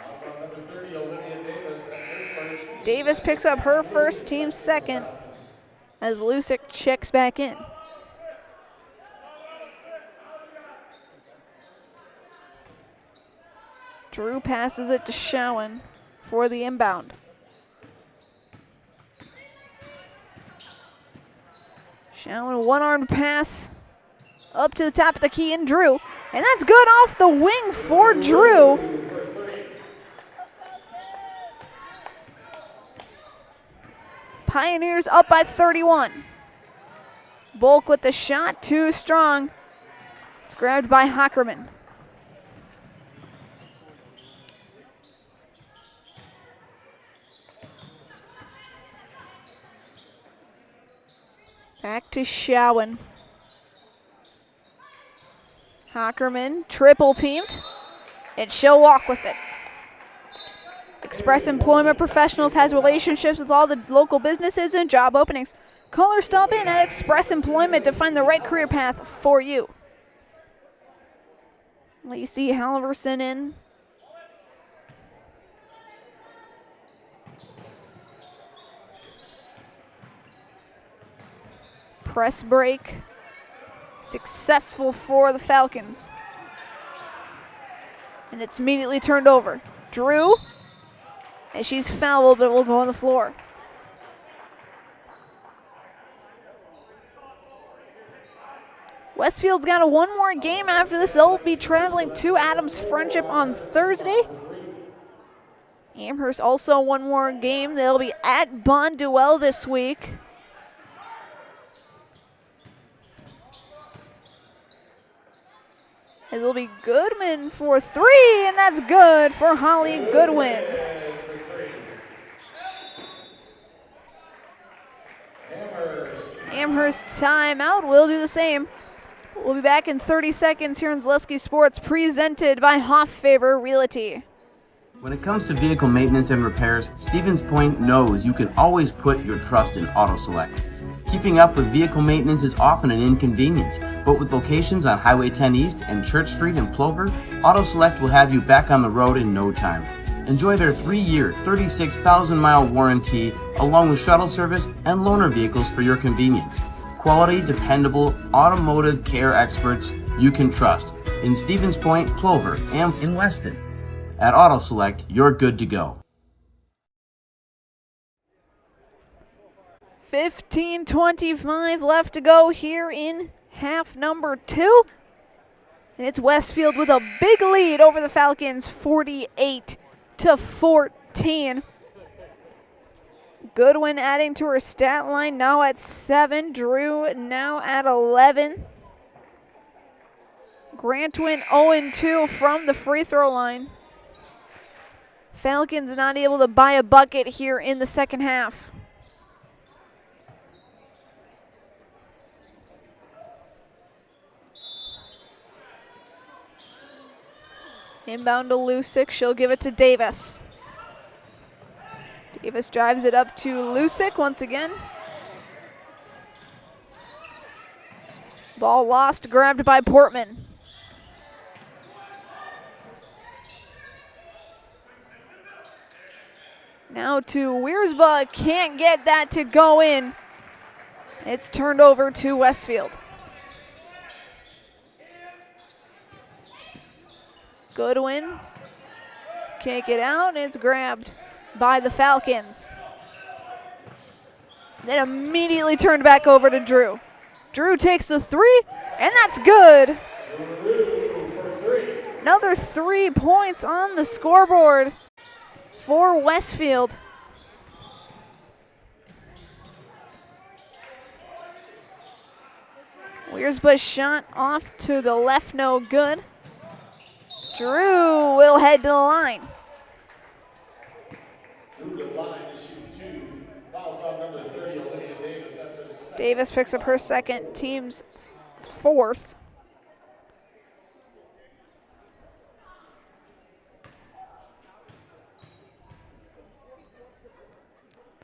[SPEAKER 2] Also number 30, Olivia Davis. That's her first.
[SPEAKER 1] Davis picks up her first, team second, as Lusick checks back in. Drew passes it to Schowen for the inbound. Schowen, one-armed pass up to the top of the key and Drew. And that's good off the wing for Drew. Pioneers up by 31. Bulk with the shot, too strong. It's grabbed by Hockerman. Back to Schowen. Hockerman triple teamed, and she'll walk with it. Express Employment Professionals has relationships with all the local businesses and job openings. Call or stop in at Express Employment to find the right career path for you. Lacey Halverson in. Press break. Successful for the Falcons. And it's immediately turned over. Drew, and she's fouled, but will go on the floor. Westfield's got one more game after this. They'll be traveling to Adams Friendship on Thursday. Amherst also one more game. They'll be at Bonduelle this week. It'll be Goodman for three, and that's good for Holly Goodwin. Amherst timeout. We'll do the same. We'll be back in 30 seconds here in Zaleski Sports, presented by Hofffaber Realty.
[SPEAKER 6] When it comes to vehicle maintenance and repairs, Stevens Point knows you can always put your trust in Auto Select. Keeping up with vehicle maintenance is often an inconvenience, but with locations on Highway 10 East and Church Street in Plover, Auto Select will have you back on the road in no time. Enjoy their 3-year, 36,000-mile warranty, along with shuttle service and loaner vehicles for your convenience. Quality, dependable, automotive care experts you can trust in Stevens Point, Plover, and in Weston. At Auto Select, you're good to go.
[SPEAKER 1] 15:25 left to go here in half number 2. And it's Westfield with a big lead over the Falcons, 48-14. Goodwin adding to her stat line, now at 7. Drew now at 11. Grant went 0-2 from the free throw line. Falcons not able to buy a bucket here in the second half. Inbound to Lusick. She'll give it to Davis. Davis drives it up to Lusick once again. Ball lost, grabbed by Portman. Now to Wiersba, can't get that to go in. It's turned over to Westfield. Goodwin, kick it out, it's grabbed by the Falcons. Then immediately turned back over to Drew. Drew takes the three, and that's good. Another 3 points on the scoreboard for Westfield. Wiersba's shot off to the left, no good. Drew will head to the line.
[SPEAKER 2] Drew to the line to shoot 2. Fouls on number 30, Olivia Davis. That's her second.
[SPEAKER 1] Davis picks up her second, team's 4th.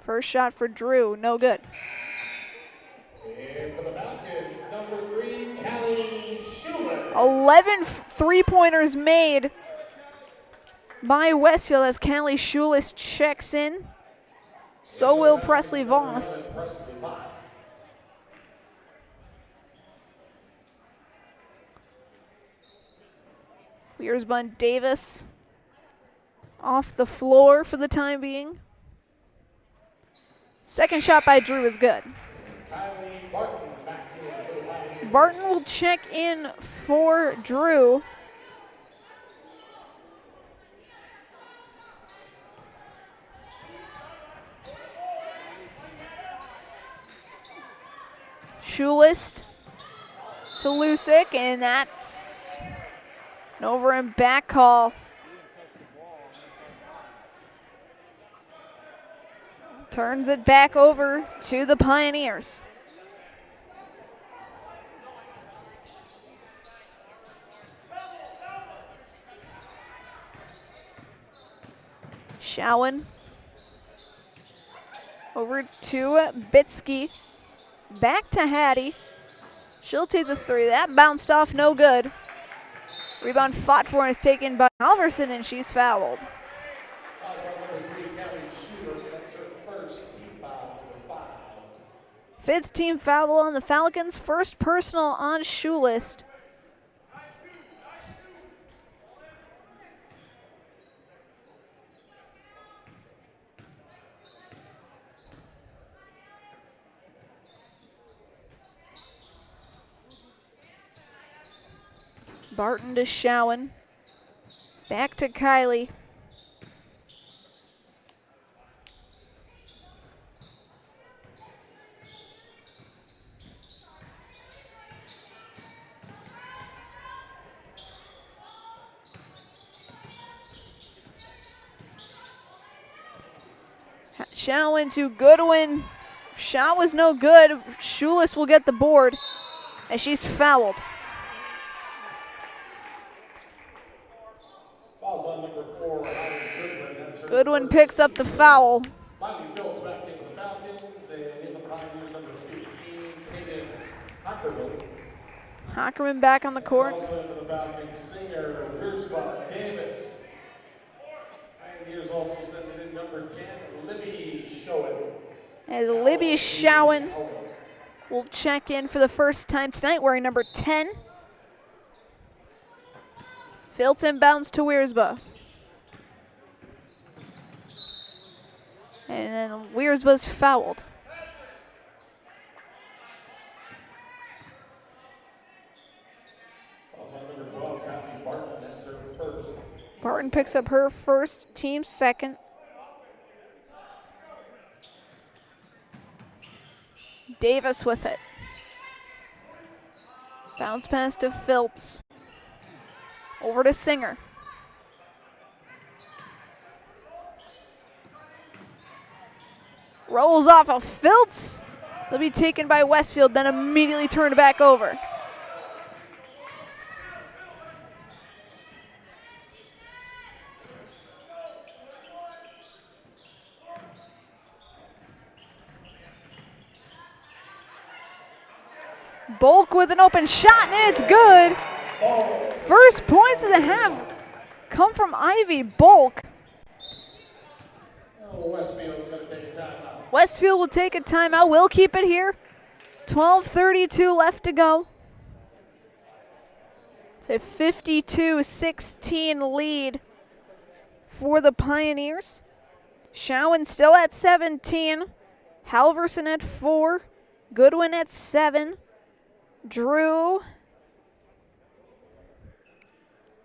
[SPEAKER 1] First shot for Drew, no good.
[SPEAKER 2] And for the Falcons, number 3, Callie Schuler.
[SPEAKER 1] 11 three-pointers made by Westfield as Callie Schulis checks in. So will Presley Voss. Wiersba Davis off the floor for the time being. Second shot by Drew is good. Barton will check in for Drew. Schulist to Lusick, and that's an over and back call. Turns it back over to the Pioneers. Schowen over to Bitsky. Back to Hattie. She'll take the three. That bounced off, no good. Rebound fought for and is taken by Halverson, and she's fouled. Fifth team foul on the Falcons. First personal on Schulist. Barton to Schowen. Back to Kylie. Schowen to Goodwin. Shot was no good. Schulis will get the board as she's fouled.
[SPEAKER 2] Fouls on number 4, Goodwin. That's her
[SPEAKER 1] Goodwin picks up the foul.
[SPEAKER 2] Miley Phillips back into the Falcons, and into the Pioneers, number 15, Kaden Hockerman.
[SPEAKER 1] Hockerman back on the court.
[SPEAKER 2] Also into the Falcons, Singer, Wiersba, Davis. Pioneers also sending in number 10, Libby Schowen.
[SPEAKER 1] As Libby Schowen will check in for the first time tonight, wearing number 10. Filtz inbounds to Wiersba. And then Wiersba's fouled.
[SPEAKER 2] Number 12, Kylie Barton. That's her first.
[SPEAKER 1] Barton picks up her first, team second. Davis with it. Bounce pass to Filtz. Over to Singer. Rolls off of Filtz. They'll be taken by Westfield, then immediately turned back over. Bulk with an open shot, and it's good. First points of the half come from Ivy Bulk.
[SPEAKER 2] Westfield's going to take a timeout.
[SPEAKER 1] Westfield will take a timeout. We'll keep it here. 12:32 left to go. It's a 52-16 lead for the Pioneers. Schowen still at 17. Halverson at 4. Goodwin at 7. Drew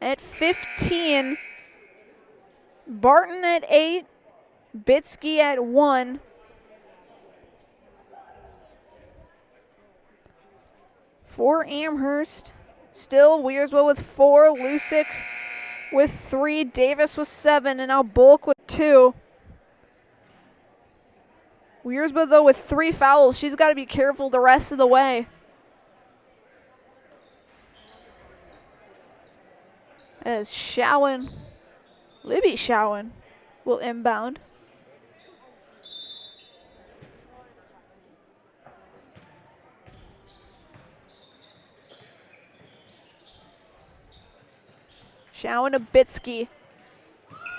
[SPEAKER 1] at 15. Barton at 8. Bitsky at 1. For Amherst, still Weersville with 4, Lusick with 3, Davis with 7, and now Bulk with 2. Weersville, though, with 3 fouls. She's got to be careful the rest of the way. As Schowen, Libby Schowen, will inbound. Schowen to Bitsky.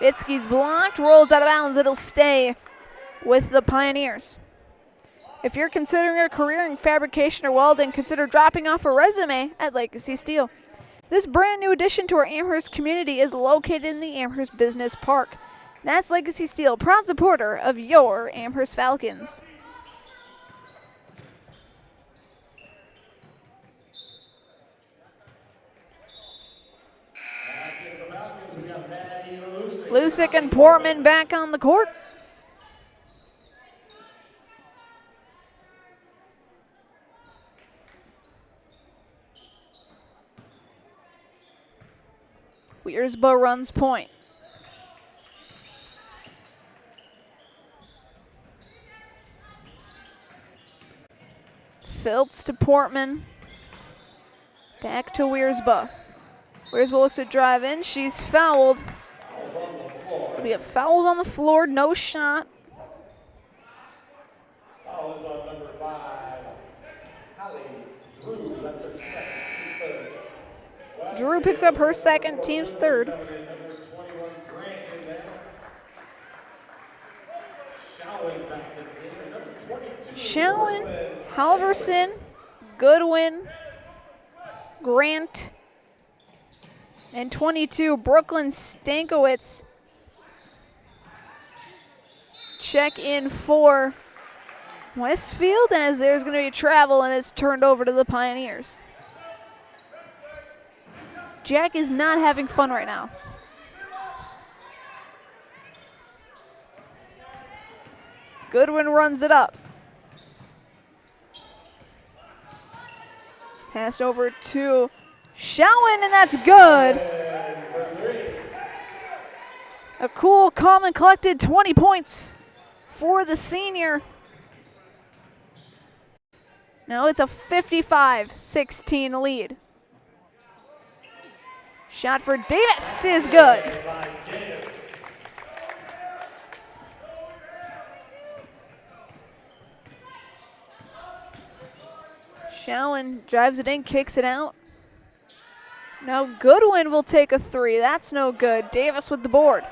[SPEAKER 1] Bitsky's blocked, rolls out of bounds. It'll stay with the Pioneers. If you're considering a career in fabrication or welding, consider dropping off a resume at Legacy Steel. This brand new addition to our Amherst community is located in the Amherst Business Park. That's Legacy Steel, proud supporter of your Amherst Falcons. Lusick and Portman back on the court. Weersbo runs point. Filtz to Portman. Back to Weersbo. Weersbo looks to drive in. She's fouled. We have fouls on the floor, no shot.
[SPEAKER 2] Foul is on number 5, Hallie Drew. That's her second, third.
[SPEAKER 1] Drew picks up her second, team's third.
[SPEAKER 2] Number 21, Grant in there. Schowen back in the game. Number 22.
[SPEAKER 1] Schowen, Halverson, Goodwin, Grant, and 22, Brooklyn Stankiewicz. Check in for Westfield as there's going to be travel and it's turned over to the Pioneers. Jack is not having fun right now. Goodwin runs it up. Passed over to Schowen, and that's good. A cool, calm, and collected 20 points for the senior. Now it's a 55-16 lead. Shot for Davis is good. Schowen drives it in, kicks it out. Now Goodwin will take a 3. That's no good. Davis with the board.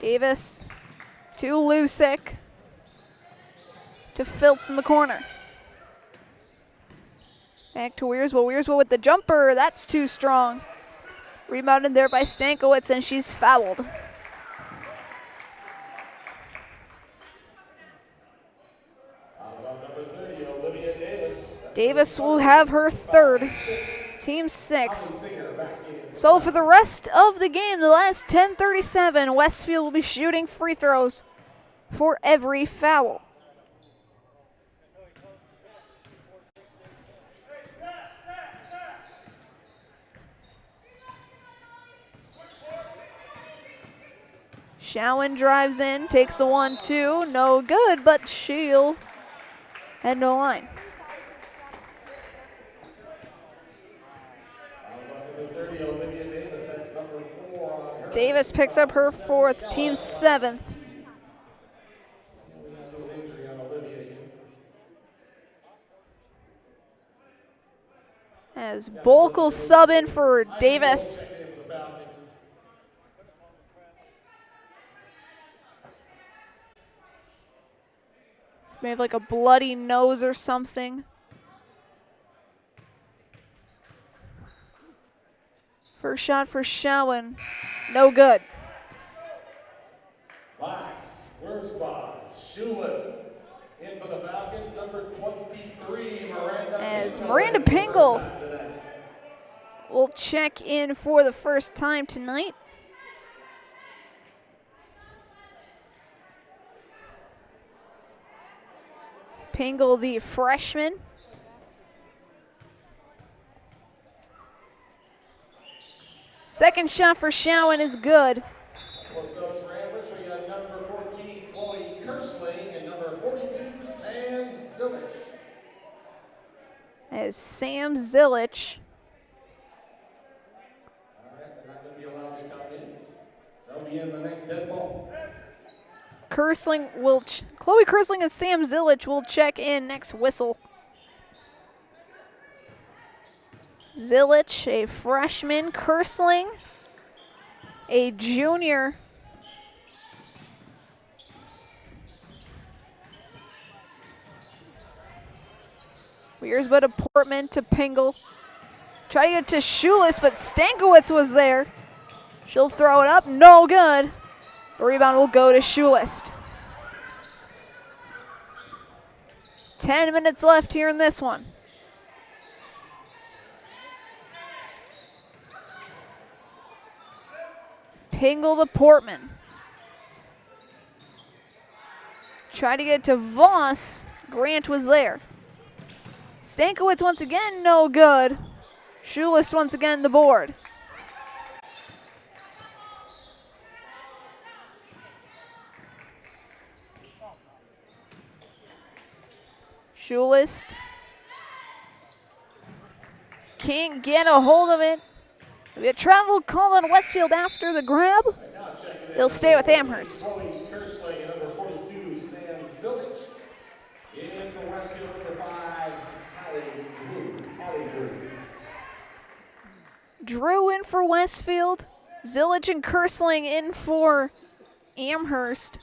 [SPEAKER 1] Davis to Lusick. To Filtz in the corner. Back to Weersville. Weersville with the jumper. That's too strong. Rebounded there by Stankiewicz, and she's fouled. Davis will have her third. Team 6. So for the rest of the game, the last 10:37, Westfield will be shooting free throws for every foul. Schowen drives in, takes the 1-2, no good, but she'll head no line. Davis picks up her 4th, team 7th. As Bulk will sub in for Davis. May have like a bloody nose or something. First shot for Shawan. No good.
[SPEAKER 2] Box, Wurzbach, shoeless. In for the Falcons, number 23, Miranda
[SPEAKER 1] As
[SPEAKER 2] Pingle.
[SPEAKER 1] Miranda Pingle will check in for the first time tonight. Pingle, the freshman. Second shot for Shawan is good.
[SPEAKER 2] Well, subs for Amherst, we got number 14, Chloe Kersling, and number 42, Sam Zillich.
[SPEAKER 1] As Sam Zillich.
[SPEAKER 2] All right, they're not going to be allowed to come in. They'll be in the next dead ball.
[SPEAKER 1] Kersling will, Chloe Kersling and Sam Zillich will check in next whistle. Zillich, a freshman. Kersling, a junior. Here's but a Portman to Pingle. Try to get to Shoeless, but Stankiewicz was there. She'll throw it up, no good. The rebound will go to Shoeless. 10 minutes left here in this one. Pingle to Portman. Try to get to Voss. Grant was there. Stankiewicz once again, no good. Shoeless once again the board. Shoeless can't get a hold of it. We have travel call on Westfield after the grab. They'll stay with Amherst.
[SPEAKER 2] Chloe Kersling and number 42, Sam Zillich. In for Westfield, number 5, Hallie Drew.
[SPEAKER 1] Drew in for Westfield. Zillich and Kersling in for Amherst.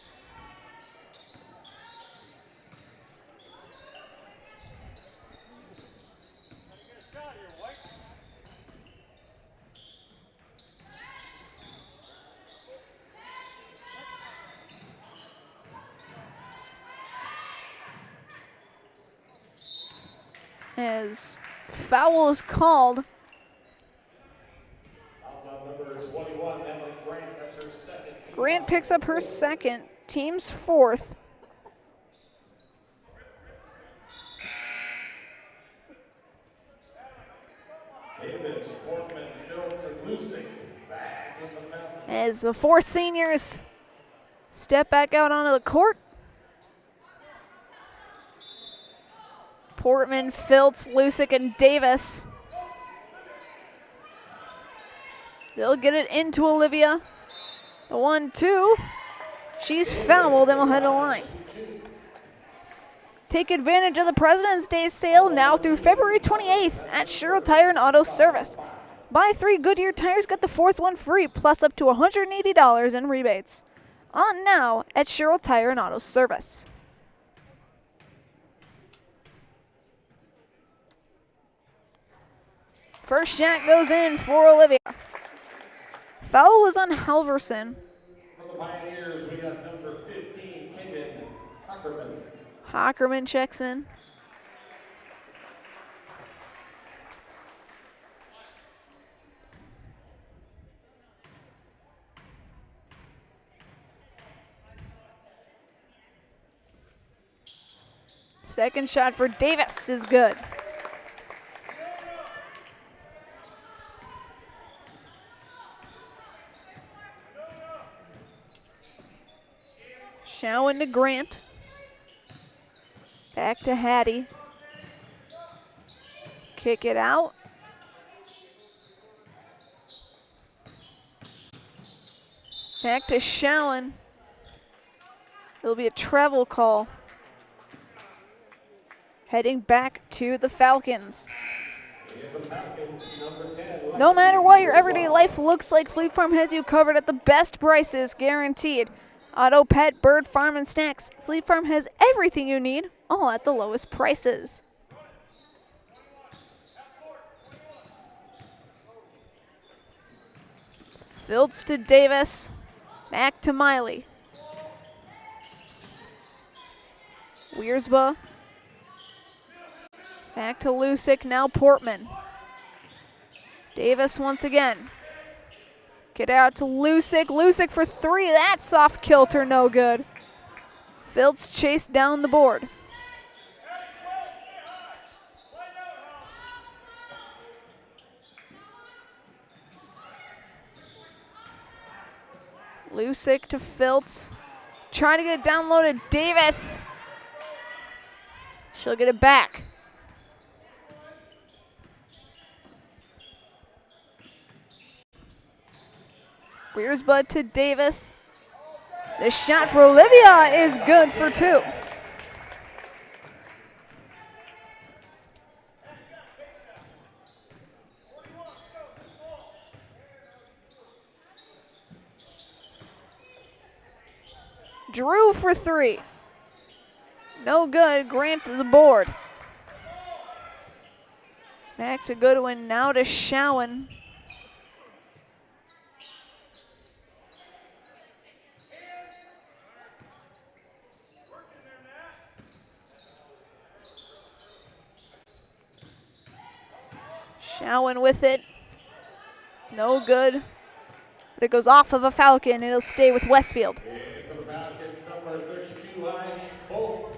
[SPEAKER 1] As foul is called. Grant picks up her second, team's fourth.
[SPEAKER 2] Davis, Portman, Phillips, and Lucic back in the foul.
[SPEAKER 1] As the four seniors step back out onto the court. Portman, Filtz, Lucic, and Davis. They'll get it into Olivia. The 1-2. She's fouled and will head to the line. Take advantage of the President's Day sale now through February 28th at Sherrill Tire and Auto Service. Buy 3 Goodyear tires, get the 4th one free, plus up to $180 in rebates. On now at Sherrill Tire and Auto Service. First shot goes in for Olivia. Foul was on Halverson.
[SPEAKER 2] For the Pioneers, we got number 15, Kaden Hockerman.
[SPEAKER 1] Hockerman checks in. Second shot for Davis is good. Shawan to Grant. Back to Hattie. Kick it out. Back to Shawan. It'll be a travel call. Heading back to the Falcons. No matter what your everyday life looks like, Fleet Farm has you covered at the best prices, guaranteed. Auto, pet, bird, farm, and snacks. Fleet Farm has everything you need, all at the lowest prices. Fields to Davis. Back to Miley. Wiersba. Back to Lusick, now Portman. Davis once again. Get out to Lusick. Lusick for three. That's off kilter, no good. Fields chased down the board. Lusick to Filtz. Trying to get it downloaded. Davis. She'll get it back. Wiersbud to Davis. The shot for Olivia is good for two. Drew for three. No good. Grant to the board. Back to Goodwin. Now to Showen. Showen with it. No good. But it goes off of a Falcon. It'll stay with Westfield.
[SPEAKER 2] For the Falcons, number 32, Ivy Bolt.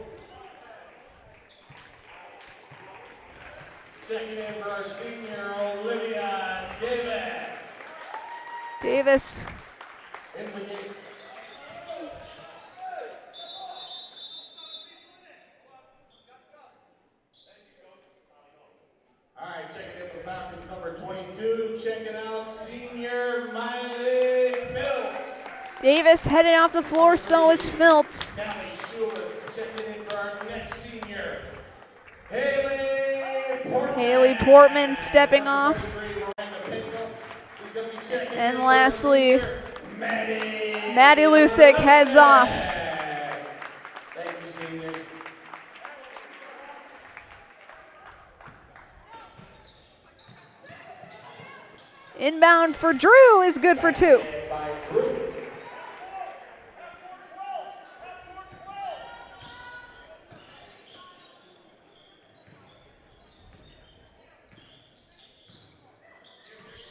[SPEAKER 2] Checking in for our senior, Olivia Davis.
[SPEAKER 1] Davis.
[SPEAKER 2] In the game. All right, checking in for the Falcons, number 22. Checking out senior Miley Phillips.
[SPEAKER 1] Davis heading off the floor, so is Filtz.
[SPEAKER 2] Callie Schulis checking in for our next senior, Haley Portman.
[SPEAKER 1] Haley Portman stepping off. And lastly, Maddie Lusick heads off.
[SPEAKER 2] Thank you, seniors.
[SPEAKER 1] Inbound for Drew is good for two.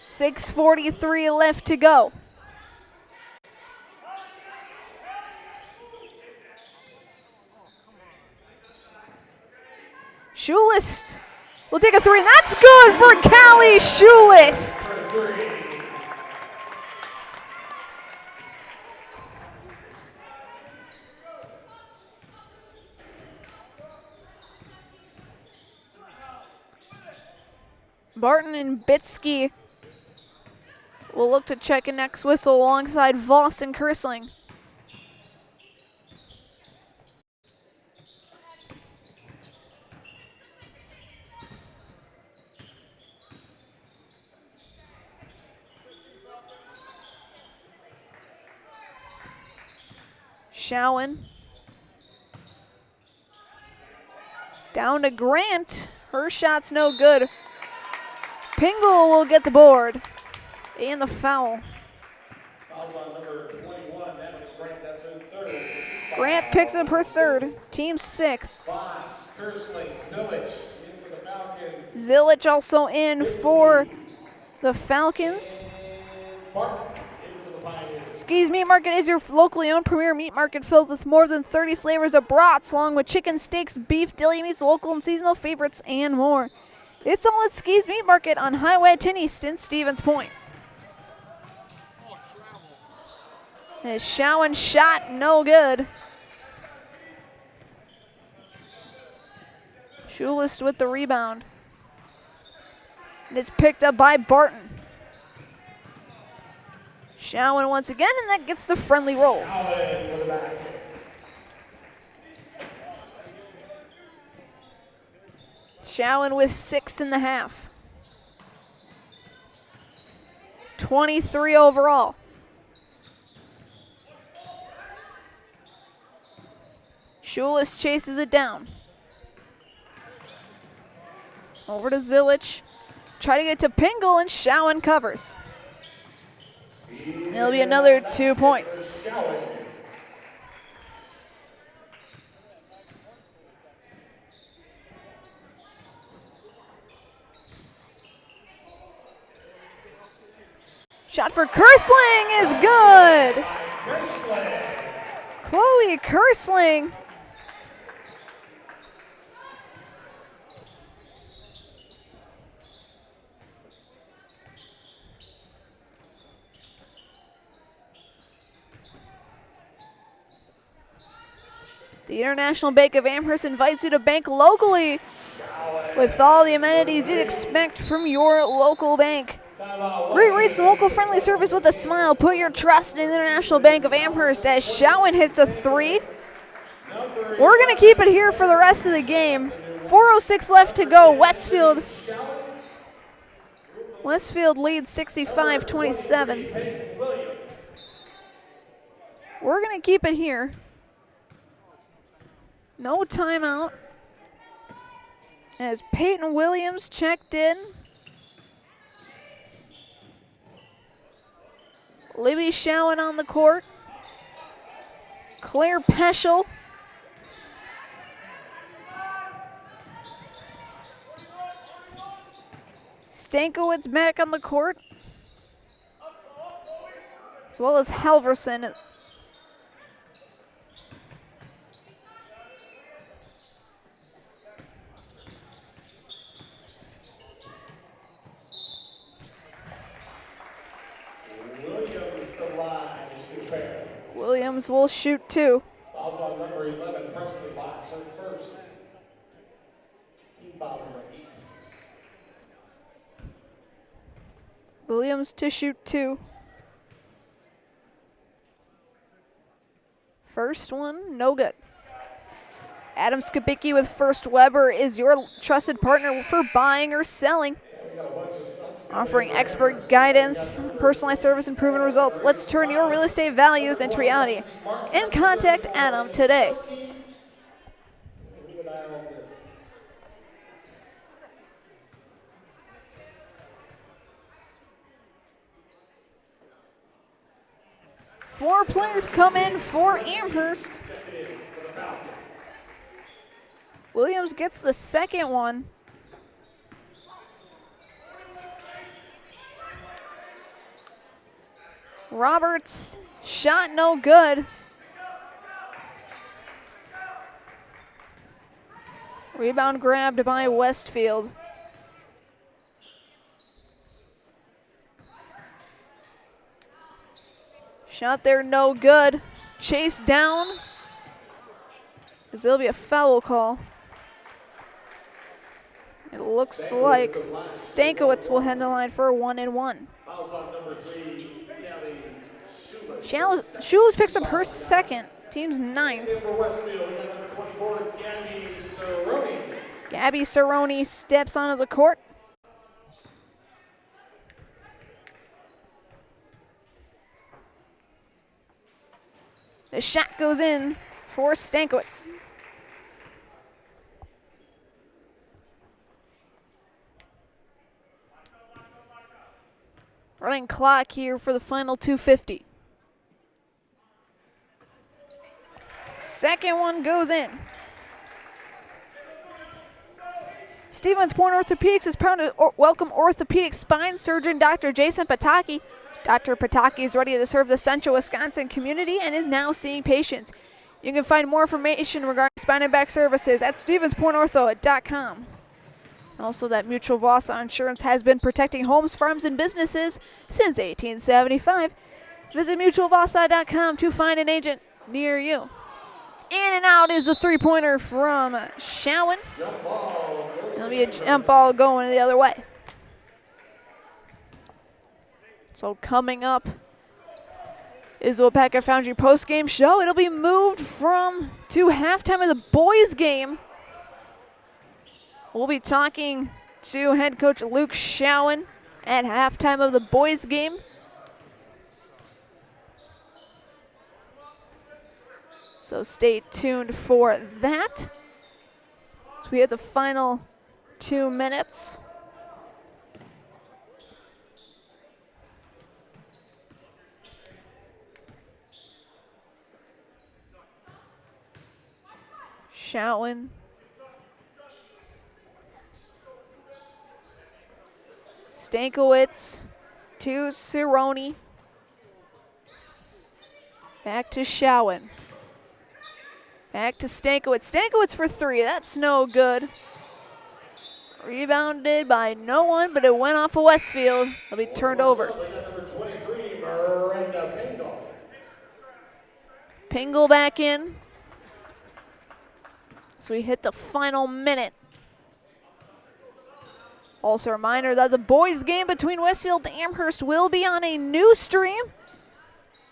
[SPEAKER 1] 6:43 left to go. Schulist will take a three, and that's good for Callie Schulist. Barton and Bitsky will look to check a next whistle alongside Voss and Kersling. Showen. Down to Grant. Her shot's no good. Pingle will get the board. And the foul.
[SPEAKER 2] Fouls on number 21. That is Grant. That's her third.
[SPEAKER 1] Grant picks up her third. Team sixth.
[SPEAKER 2] Voss, Kersling, Zilich in for the Falcons.
[SPEAKER 1] Zilich also in for the Falcons. Ski's Meat Market is your locally owned premier meat market filled with more than 30 flavors of brats, along with chicken, steaks, beef, deli meats, local and seasonal favorites, and more. It's all at Ski's Meat Market on Highway 10 East in Stevens Point. His Showen shot, no good. Schulist with the rebound. And it's picked up by Barton. Showen once again, and that gets the friendly roll. Showen with 6.5. 23 overall. Schulis chases it down. Over to Zilich. Try to get to Pingle, and Schowen covers. It'll be another 2 points. Shot for Kersling is good. Chloe Kersling. The International Bank of Amherst invites you to bank locally with all the amenities you'd expect from your local bank. Great rates and local friendly service with a smile. Put your trust in the International Bank of Amherst as Schowen hits a 3. We're going to keep it here for the rest of the game. 4:06 left to go. Westfield leads 65-27. We're going to keep it here. No timeout. As Peyton Williams checked in. Libby Schowen on the court. Claire Peschel. Stankiewicz back on the court. As well as Halverson. Williams will shoot 2.
[SPEAKER 2] Fouls on number 11, Presley Box, her first. Team foul number 8.
[SPEAKER 1] Williams to shoot 2. First one, no good. Adam Skibicki with First Weber is your trusted partner for buying or selling. Offering expert guidance, personalized service, and proven results. Let's turn your real estate values into reality. And contact Adam today. Four players come in for Amherst. Williams gets the second one. Roberts, shot no good. Rebound grabbed by Westfield. Shot there, no good. Chase down. There'll be a foul call. It looks like Stankiewicz will head to the line for a 1-and-1. Schulis picks up her second, team's 9th. Gabby Cerrone steps onto the court. The shot goes in for Stankiewicz. Running clock here for the final 2:50. Second one goes in. Stevens Point Orthopedics is proud to welcome orthopedic spine surgeon Dr. Jason Pataki. Dr. Pataki is ready to serve the central Wisconsin community and is now seeing patients. You can find more information regarding spine and back services at stevenspointortho.com. Also, that Mutual Wausau Insurance has been protecting homes, farms, and businesses since 1875. Visit mutualwausau.com to find an agent near you. In and out is a three-pointer from Schowen. It'll be a jump ball going the other way. So coming up is the Wapaka Foundry post-game show. It'll be moved to halftime of the boys' game. We'll be talking to head coach Luke Schowen at halftime of the boys' game. So stay tuned for that. So we had the final 2 minutes. Schowen. Stankiewicz to Cerrone. Back to Schowen. Back to Stankiewicz. Stankiewicz for 3. That's no good. Rebounded by no one, but it went off of Westfield. It'll be turned over. Pingle back in. So we hit the final minute. Also a reminder that the boys game between Westfield and Amherst will be on a new stream.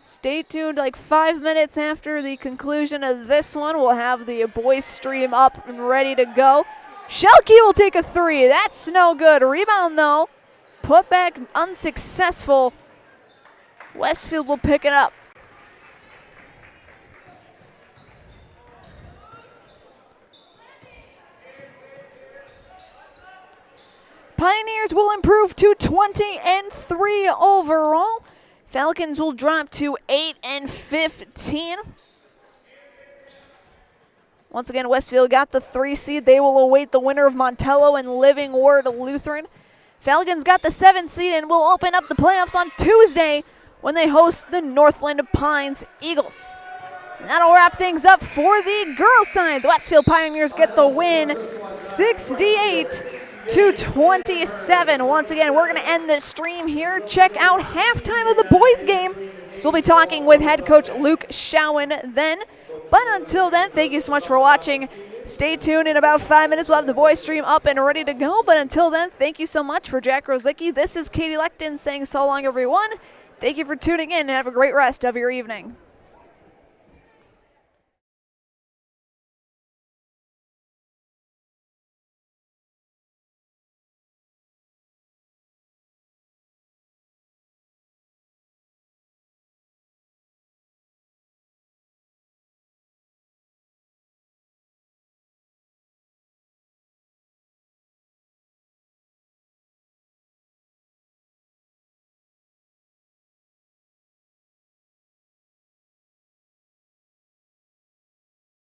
[SPEAKER 1] Stay tuned, like 5 minutes after the conclusion of this one. We'll have the boys stream up and ready to go. Schelke will take a 3. That's no good. Rebound though. Put back unsuccessful. Westfield will pick it up. Pioneers will improve to 20-3 overall. Falcons will drop to 8-15. Once again, Westfield got the 3 seed. They will await the winner of Montello and Living Word Lutheran. Falcons got the 7 seed and will open up the playoffs on Tuesday when they host the Northland Pines Eagles. And that'll wrap things up for the girls' side. The Westfield Pioneers get the win, 68-27. Once again, we're going to end the stream here. Check out halftime of the boys' game. So we'll be talking with head coach Luke Schowen then. But until then, thank you so much for watching. Stay tuned. In about 5 minutes, we'll have the boys' stream up and ready to go. But until then, thank you so much. For Jack Rosicki, this is Katie Leckton saying so long, everyone. Thank you for tuning in and have a great rest of your evening.